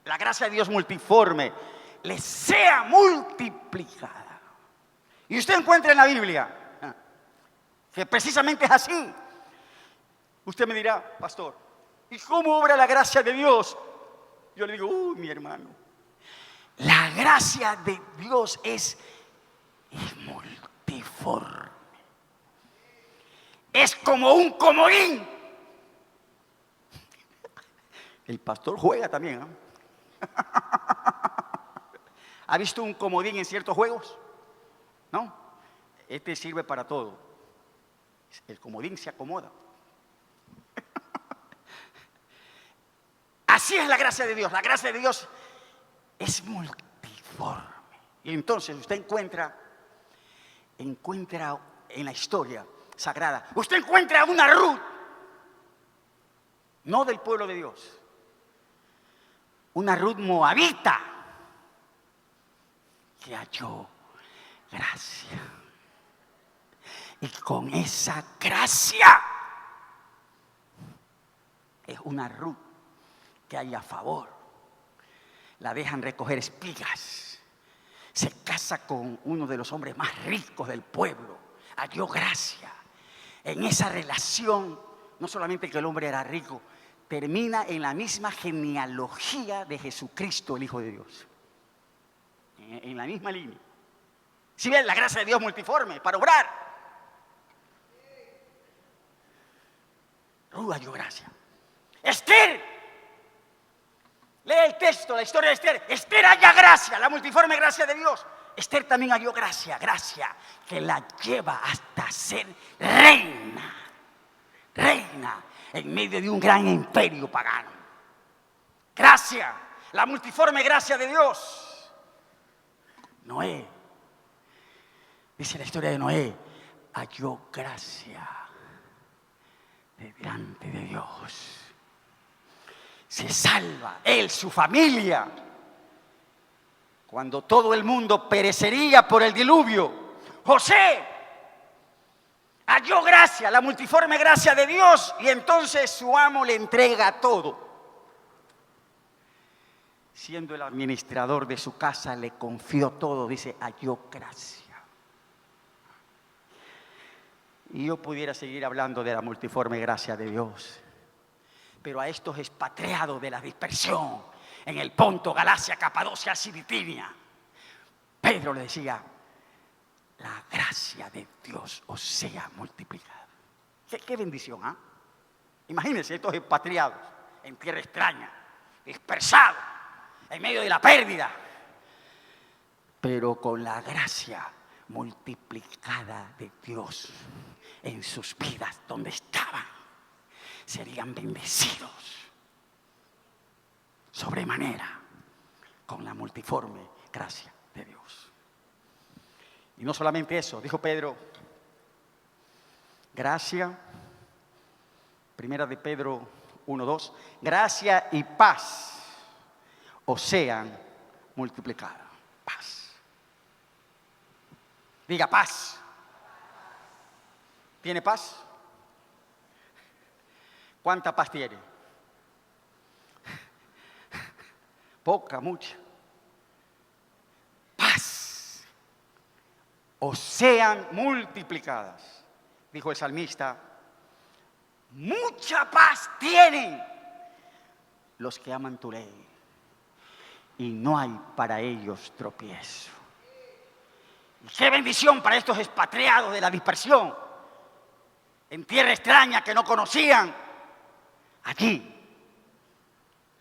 la gracia de Dios multiforme, les sea multiplicada. Y usted encuentra en la Biblia que precisamente es así. Usted me dirá, pastor, ¿y cómo obra la gracia de Dios? Yo le digo, mi hermano, la gracia de Dios es es multiforme. Es como un comodín. El pastor juega también, ¿eh? ¿Ha visto un comodín en ciertos juegos? ¿No? Este sirve para todo. El comodín se acomoda. Así es la gracia de Dios. La gracia de Dios es multiforme. Y entonces usted encuentra en la historia sagrada, usted encuentra una Ruth, no del pueblo de Dios, una Ruth moabita que halló gracia. Y con esa gracia es una Ruth que hay a favor. La dejan recoger espigas. Se casa con uno de los hombres más ricos del pueblo. Halló gracia. En esa relación, no solamente que el hombre era rico, termina en la misma genealogía de Jesucristo, el Hijo de Dios. En la misma línea. Si ven la gracia de Dios multiforme para obrar. Ruth halló gracia. Esther, lee el texto, la historia de Esther. Esther halla gracia, la multiforme gracia de Dios. Esther también halló gracia que la lleva hasta ser reina en medio de un gran imperio pagano. Gracia, la multiforme gracia de Dios. Noé, dice la historia de Noé, halló gracia delante de Dios. Se salva él, su familia, cuando todo el mundo perecería por el diluvio. José halló gracia, la multiforme gracia de Dios, y entonces su amo le entrega todo. Siendo el administrador de su casa, le confió todo, dice, halló gracia. Y yo pudiera seguir hablando de la multiforme gracia de Dios, pero a estos expatriados de la dispersión en el Ponto, Galacia, Capadocia, Asia y Bitinia, Pedro le decía, la gracia de Dios os sea multiplicada. Qué bendición, ¿ah? Imagínense estos expatriados en tierra extraña, dispersados, en medio de la pérdida, pero con la gracia multiplicada de Dios en sus vidas donde estaban, serían bendecidos sobremanera con la multiforme gracia de Dios. Y no solamente eso, dijo Pedro, gracia, primera de Pedro 1:2, gracia y paz os sean multiplicadas. Paz. Diga paz. ¿Tiene paz? ¿Cuánta paz tiene? Poca, mucha. Paz os sean multiplicadas, dijo el salmista. Mucha paz tienen los que aman tu ley, y no hay para ellos tropiezo. Y qué bendición para estos expatriados de la dispersión, en tierra extraña que no conocían. Allí,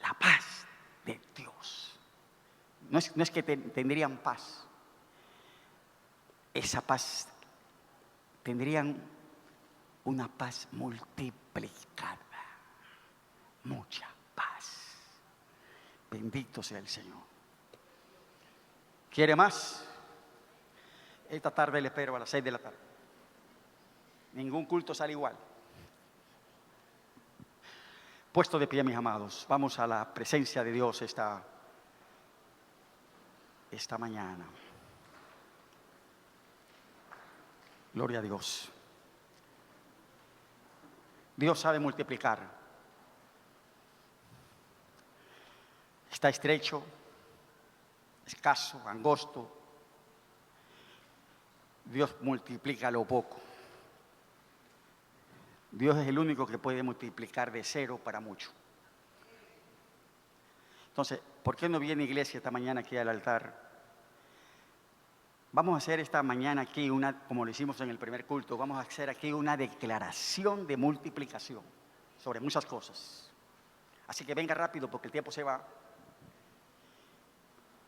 la paz de Dios. No es que tendrían paz. Esa paz, tendrían una paz multiplicada. Mucha paz. Bendito sea el Señor. ¿Quiere más? Esta tarde le espero a las 6 de la tarde. Ningún culto sale igual. Puesto de pie, mis amados, vamos a la presencia de Dios esta mañana. Gloria a Dios. Dios sabe multiplicar. Está estrecho, escaso, angosto. Dios multiplica lo poco. Dios es el único que puede multiplicar de 0 para mucho. Entonces, ¿por qué no viene iglesia esta mañana aquí al altar Vamos a hacer esta mañana aquí como lo hicimos en el primer culto, vamos a hacer aquí una declaración de multiplicación sobre muchas cosas. Así que venga rápido porque el tiempo se va.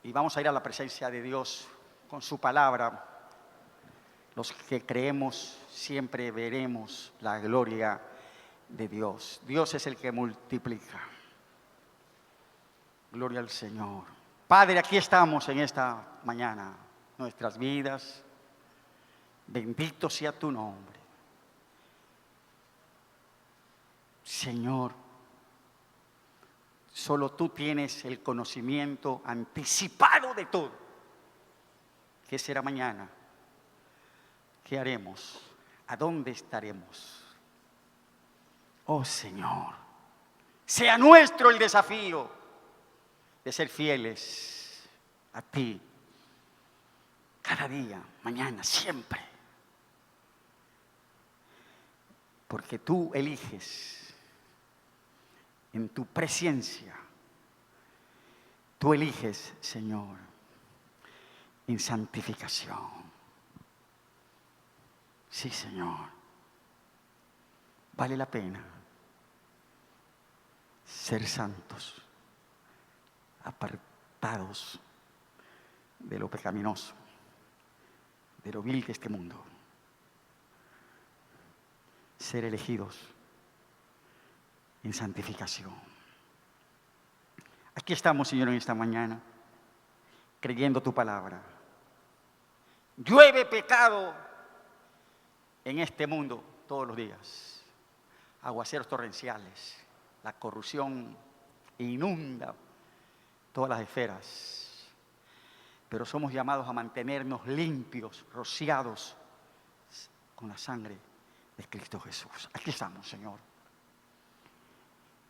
Y vamos a ir a la presencia de Dios con su palabra. Los que creemos siempre veremos la gloria de Dios. Dios es el que multiplica. Gloria al Señor. Padre, aquí estamos en esta mañana. Nuestras vidas, bendito sea tu nombre. Señor, solo tú tienes el conocimiento anticipado de todo. ¿Qué será mañana? ¿Qué haremos? ¿A dónde estaremos? Oh Señor, sea nuestro el desafío de ser fieles a ti. Cada día, mañana, siempre. Porque tú eliges en tu presencia. Tú eliges, Señor, en santificación. Sí, Señor. Vale la pena ser santos, apartados de lo pecaminoso, de lo vil de este mundo, ser elegidos en santificación. Aquí estamos, Señor, en esta mañana, creyendo tu palabra. Llueve pecado en este mundo todos los días, aguaceros torrenciales, la corrupción inunda todas las esferas. Pero somos llamados a mantenernos limpios, rociados con la sangre de Cristo Jesús. Aquí estamos, Señor.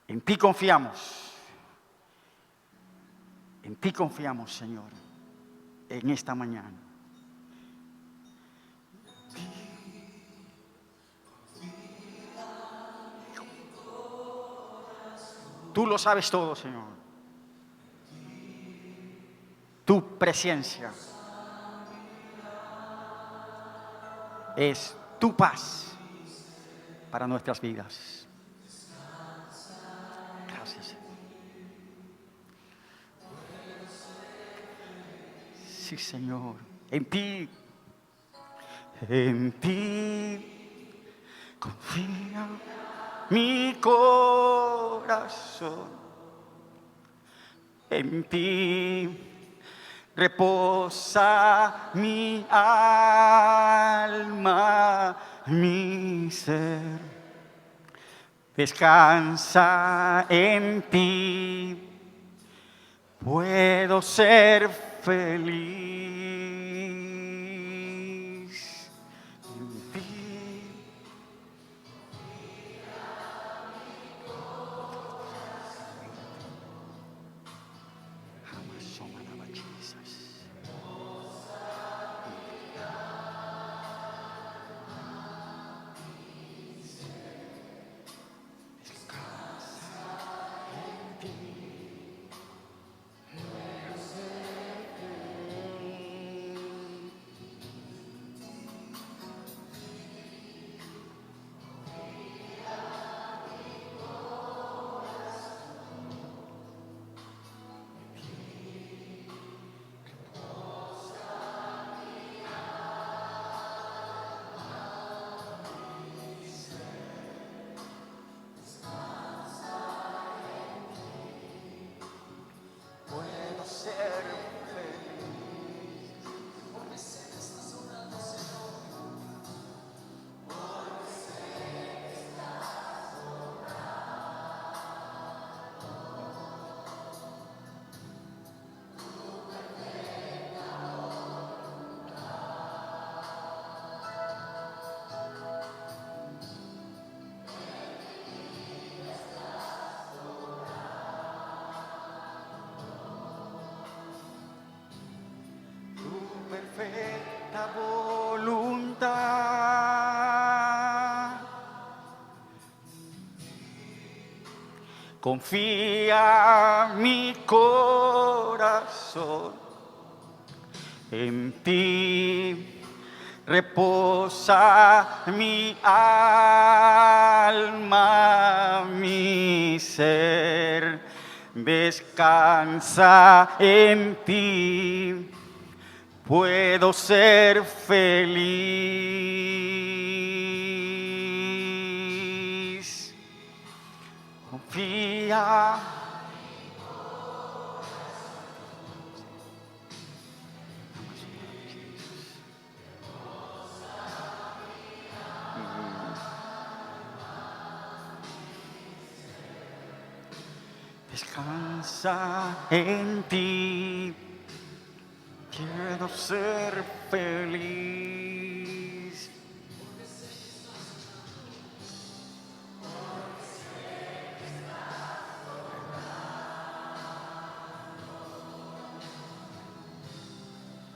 En ti confiamos. En ti confiamos, Señor, en esta mañana. Tú lo sabes todo, Señor. Tu presencia es tu paz para nuestras vidas. Gracias, Señor. Sí, Señor. En ti confía mi corazón. En ti reposa mi alma, mi ser. Descansa en ti, puedo ser feliz. En ti. Perfecta voluntad. Confía mi corazón En ti reposa mi alma, mi ser descansa en ti. Puedo ser feliz. Confía. Descansa en ti. Quiero ser feliz.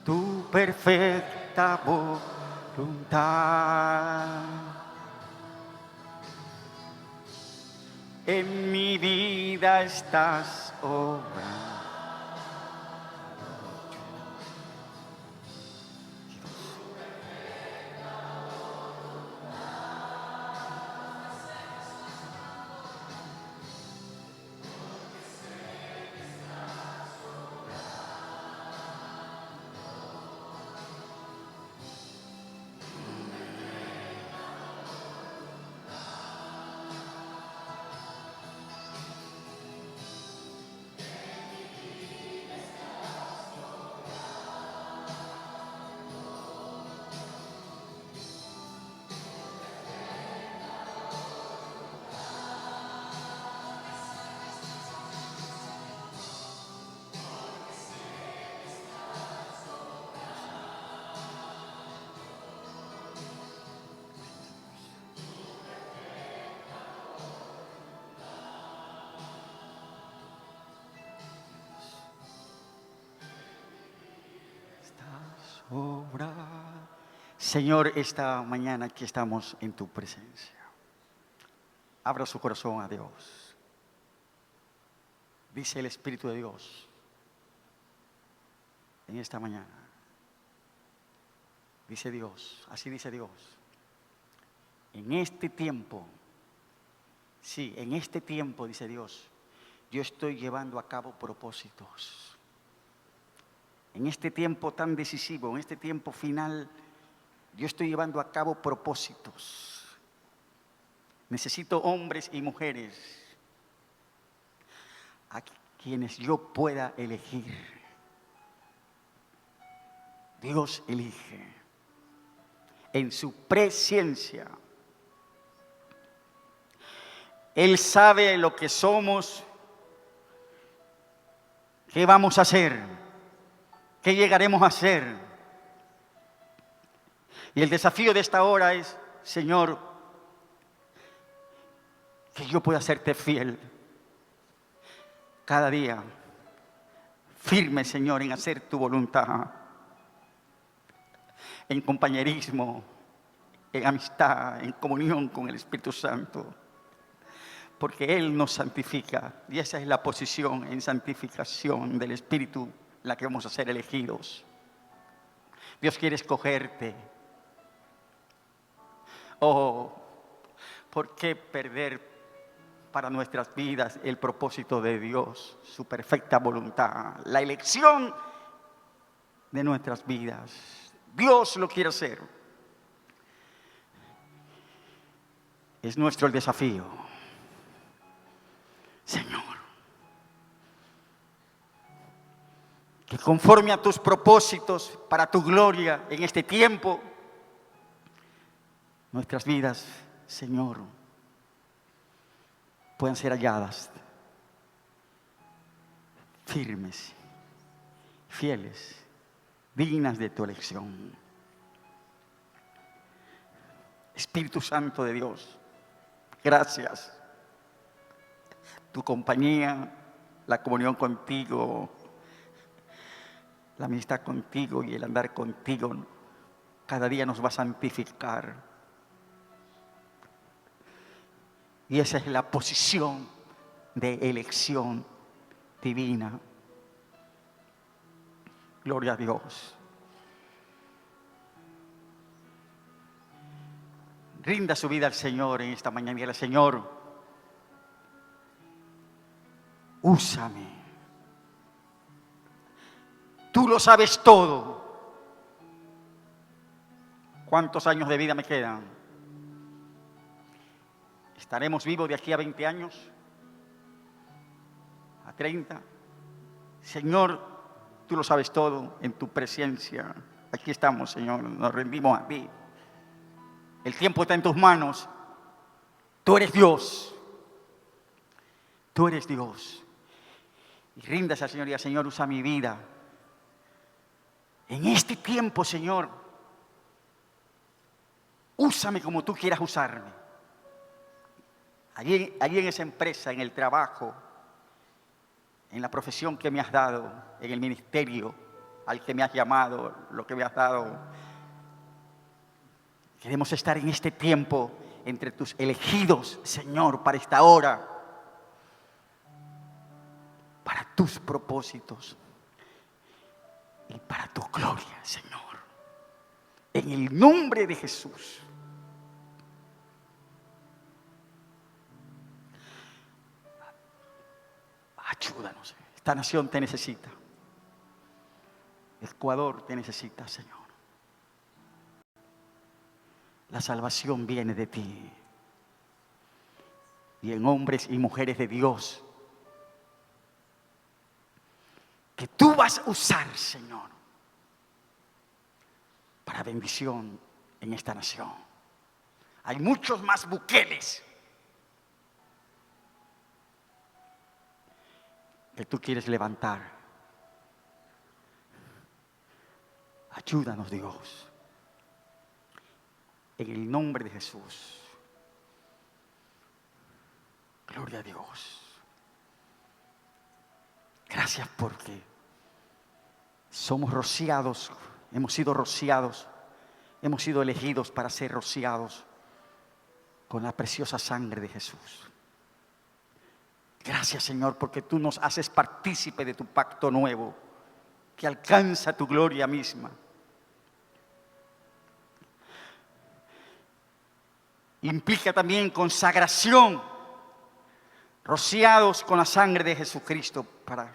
Tu perfecta voluntad en mi vida estás obrando. Obra. Señor, esta mañana aquí estamos en tu presencia. Abra su corazón a Dios. Dice el Espíritu de Dios en esta mañana. Dice Dios, así dice Dios. En este tiempo, sí, en este tiempo, dice Dios, yo estoy llevando a cabo propósitos. En este tiempo tan decisivo, en este tiempo final, yo estoy llevando a cabo propósitos. Necesito hombres y mujeres a quienes yo pueda elegir. Dios elige en su presciencia. Él sabe lo que somos, qué vamos a hacer. ¿Qué llegaremos a hacer? Y el desafío de esta hora es, Señor, que yo pueda serte fiel cada día. Firme, Señor, en hacer tu voluntad. En compañerismo, en amistad, en comunión con el Espíritu Santo. Porque Él nos santifica. Y esa es la posición en santificación del Espíritu, la que vamos a ser elegidos. Dios quiere escogerte. Oh, ¿por qué perder para nuestras vidas el propósito de Dios, su perfecta voluntad, la elección de nuestras vidas? Dios lo quiere hacer. Es nuestro el desafío. Señor, que conforme a tus propósitos para tu gloria en este tiempo, nuestras vidas, Señor, puedan ser halladas firmes, fieles, dignas de tu elección. Espíritu Santo de Dios, gracias. Tu compañía, la comunión contigo, la amistad contigo y el andar contigo, cada día nos va a santificar. Y esa es la posición de elección divina. Gloria a Dios. rinda su vida al Señor en esta mañana y dígale: Señor, úsame. Tú lo sabes todo. ¿Cuántos años de vida me quedan? ¿Estaremos vivos de aquí a 20 años? ¿A 30? Señor, tú lo sabes todo. En tu presencia aquí estamos, Señor, nos rendimos a ti. El tiempo está en tus manos. Tú eres Dios. Tú eres Dios. Y ríndase al Señor y diga: Señor, usa mi vida. En este tiempo, Señor, úsame como tú quieras usarme. Allí en esa empresa, en el trabajo, en la profesión que me has dado, en el ministerio al que me has llamado, lo que me has dado. Queremos estar en este tiempo entre tus elegidos, Señor, para esta hora, para tus propósitos y para tu gloria, Señor. En el nombre de Jesús. Ayúdanos. Esta nación te necesita. Ecuador te necesita, Señor. La salvación viene de ti. Y en hombres y mujeres de Dios que tú vas a usar, Señor, para bendición en esta nación. Hay muchos más Bukeles que tú quieres levantar. Ayúdanos, Dios, en el nombre de Jesús. Gloria a Dios. Gracias porque somos rociados, hemos sido rociados, hemos sido elegidos para ser rociados con la preciosa sangre de Jesús. Gracias, Señor, porque tú nos haces partícipe de tu pacto nuevo que alcanza tu gloria misma. Implica también consagración, rociados con la sangre de Jesucristo para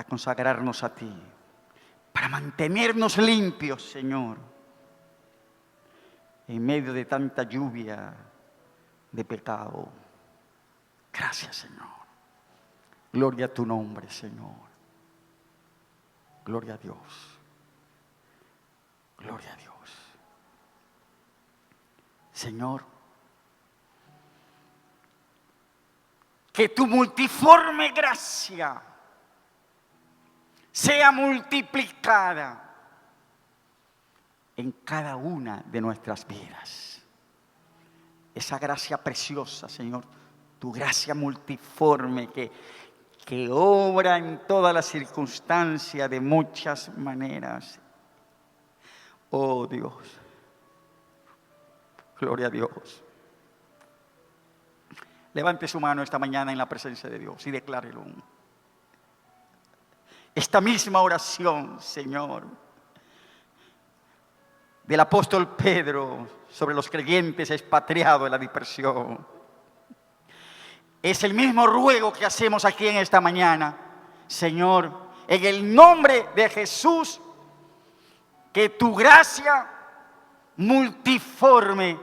consagrarnos a ti, para mantenernos limpios, Señor, en medio de tanta lluvia de pecado. Gracias, Señor. Gloria a tu nombre, Señor. Gloria a Dios. Gloria a Dios. Señor, que tu multiforme gracia sea multiplicada en cada una de nuestras vidas. Esa gracia preciosa, Señor, tu gracia multiforme que obra en todas las circunstancias de muchas maneras. Oh Dios, gloria a Dios. Levante su mano esta mañana en la presencia de Dios y declárelo. Esta misma oración, Señor, del apóstol Pedro sobre los creyentes expatriados en la dispersión, es el mismo ruego que hacemos aquí en esta mañana. Señor, en el nombre de Jesús, que tu gracia multiforme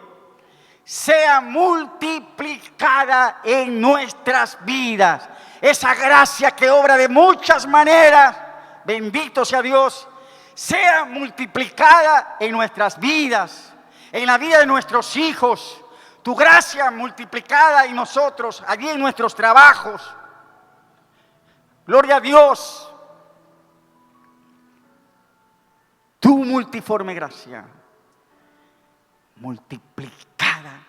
sea multiplicada en nuestras vidas. Esa gracia que obra de muchas maneras, bendito sea Dios, sea multiplicada en nuestras vidas, en la vida de nuestros hijos. Tu gracia multiplicada en nosotros, allí en nuestros trabajos. Gloria a Dios. Tu multiforme gracia multiplicada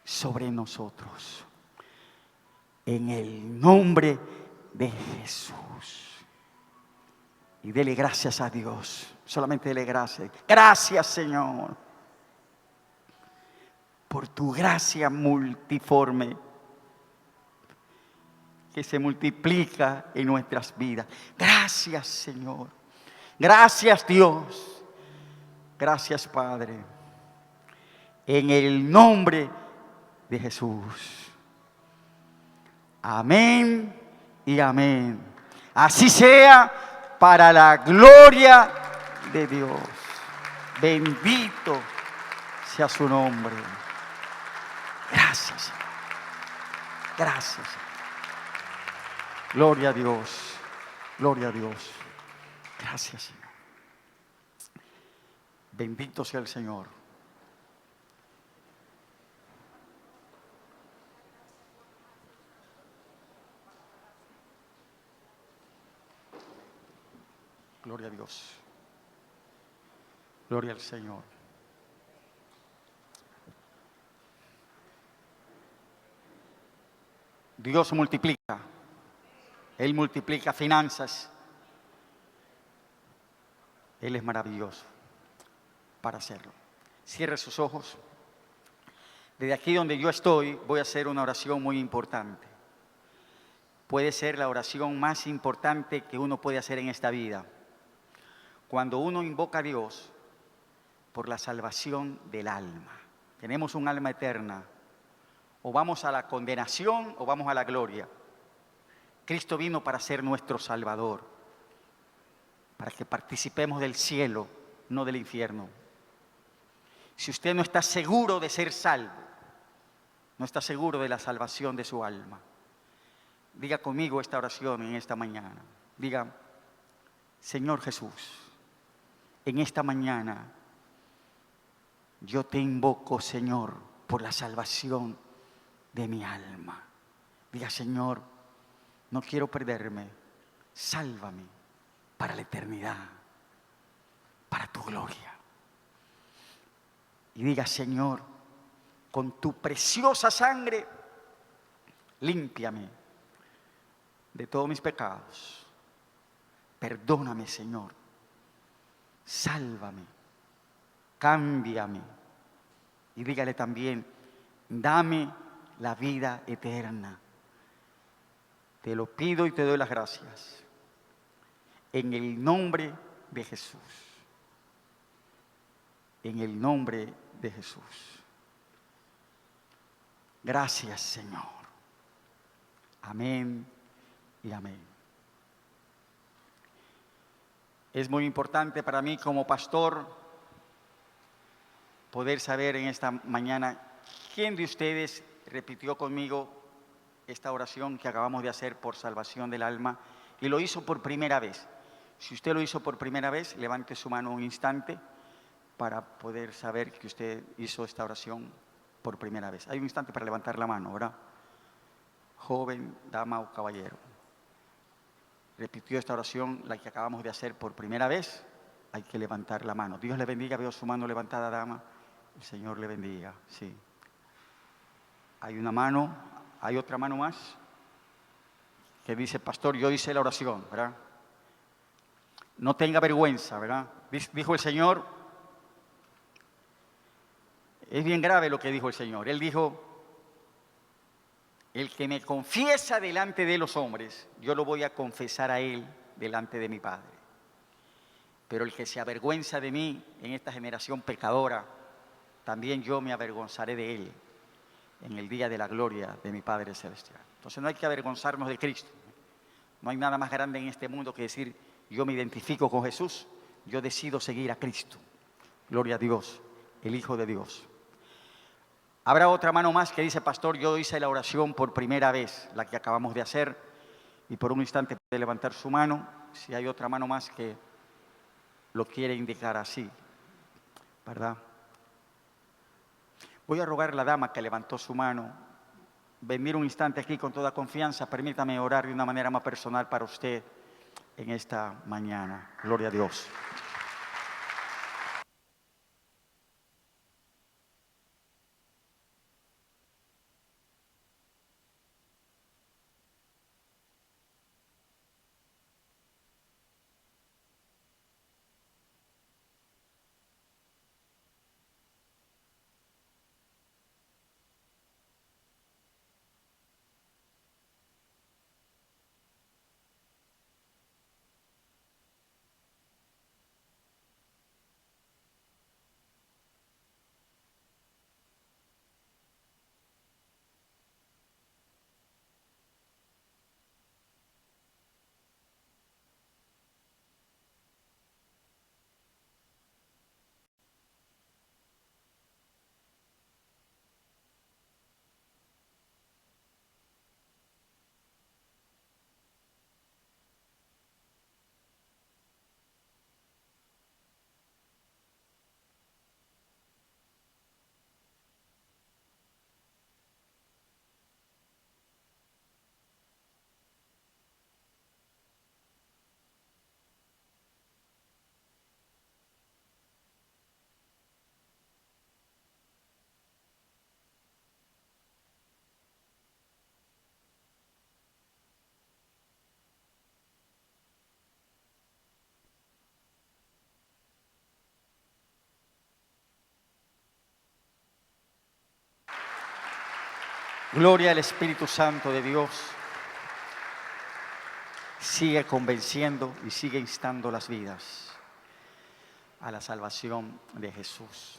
sobre nosotros. En el nombre de Jesús. Y dele gracias a Dios. Solamente dele gracias. Gracias, Señor, por tu gracia multiforme que se multiplica en nuestras vidas. Gracias, Señor. Gracias, Dios. Gracias, Padre. en el nombre de Jesús. Amén y amén. Así sea, para la gloria de Dios. Bendito sea su nombre. Gracias, Señor. Gracias, Señor. Gloria a Dios. Gloria a Dios. Gracias, Señor. Bendito sea el Señor. Gloria a Dios. Gloria al Señor. Dios multiplica. Él multiplica finanzas. Él es maravilloso para hacerlo. Cierre sus ojos. Desde aquí donde yo estoy voy a hacer una oración muy importante. Puede ser la oración más importante que uno puede hacer en esta vida. Cuando uno invoca a Dios por la salvación del alma. Tenemos un alma eterna. O vamos a la condenación o vamos a la gloria. Cristo vino para ser nuestro Salvador, para que participemos del cielo, no del infierno. Si usted no está seguro de ser salvo, no está seguro de la salvación de su alma, diga conmigo esta oración en esta mañana. Diga: Señor Jesús, en esta mañana yo te invoco, Señor, por la salvación de mi alma. Diga: Señor, no quiero perderme, sálvame para la eternidad, para tu gloria. Y diga: Señor, con tu preciosa sangre, límpiame de todos mis pecados. Perdóname, Señor. Sálvame, cámbiame. Y dígale también: dame la vida eterna. Te lo pido y te doy las gracias. En el nombre de Jesús. En el nombre de Jesús. Gracias, Señor. Amén y amén. Es muy importante para mí como pastor poder saber en esta mañana quién de ustedes repitió conmigo esta oración que acabamos de hacer por salvación del alma y lo hizo por primera vez. Si usted lo hizo por primera vez, levante su mano un instante para poder saber que usted hizo esta oración por primera vez. Hay un instante para levantar la mano, ¿verdad? Joven, dama o caballero. Repitió esta oración, la que acabamos de hacer por primera vez, hay que levantar la mano. Dios le bendiga, veo su mano levantada, dama. El Señor le bendiga, sí. Hay una mano, hay otra mano más que dice: pastor, yo hice la oración, ¿verdad? No tenga vergüenza, ¿verdad? Dijo el Señor, es bien grave lo que dijo el Señor. Él dijo: el que me confiesa delante de los hombres, yo lo voy a confesar a él delante de mi Padre. Pero el que se avergüenza de mí en esta generación pecadora, también yo me avergonzaré de él en el día de la gloria de mi Padre Celestial. Entonces no hay que avergonzarnos de Cristo. No hay nada más grande en este mundo que decir: yo me identifico con Jesús, yo decido seguir a Cristo. Gloria a Dios, el Hijo de Dios. Habrá otra mano más que dice: pastor, yo hice la oración por primera vez, la que acabamos de hacer, y por un instante puede levantar su mano. Si hay otra mano más que lo quiere indicar así, ¿verdad? Voy a rogar a la dama que levantó su mano, venir un instante aquí con toda confianza. Permítame orar de una manera más personal para usted en esta mañana. Gloria a Dios. Gloria al Espíritu Santo de Dios. Sigue convenciendo y sigue instando las vidas a la salvación de Jesús.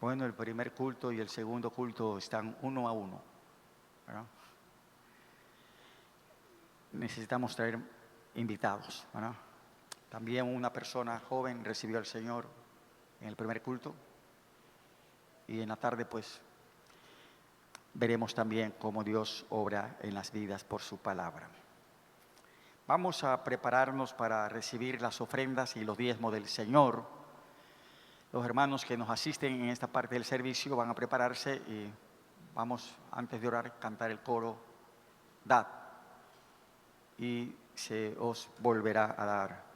Bueno, el primer culto y el segundo culto están uno a uno, ¿verdad? Necesitamos traer invitados, ¿verdad? También una persona joven recibió al Señor en el primer culto y en la tarde pues veremos también cómo Dios obra en las vidas por su palabra. Vamos a prepararnos para recibir las ofrendas y los diezmos del Señor. Los hermanos que nos asisten en esta parte del servicio van a prepararse y vamos, antes de orar, cantar el coro, dad, y se os volverá a dar.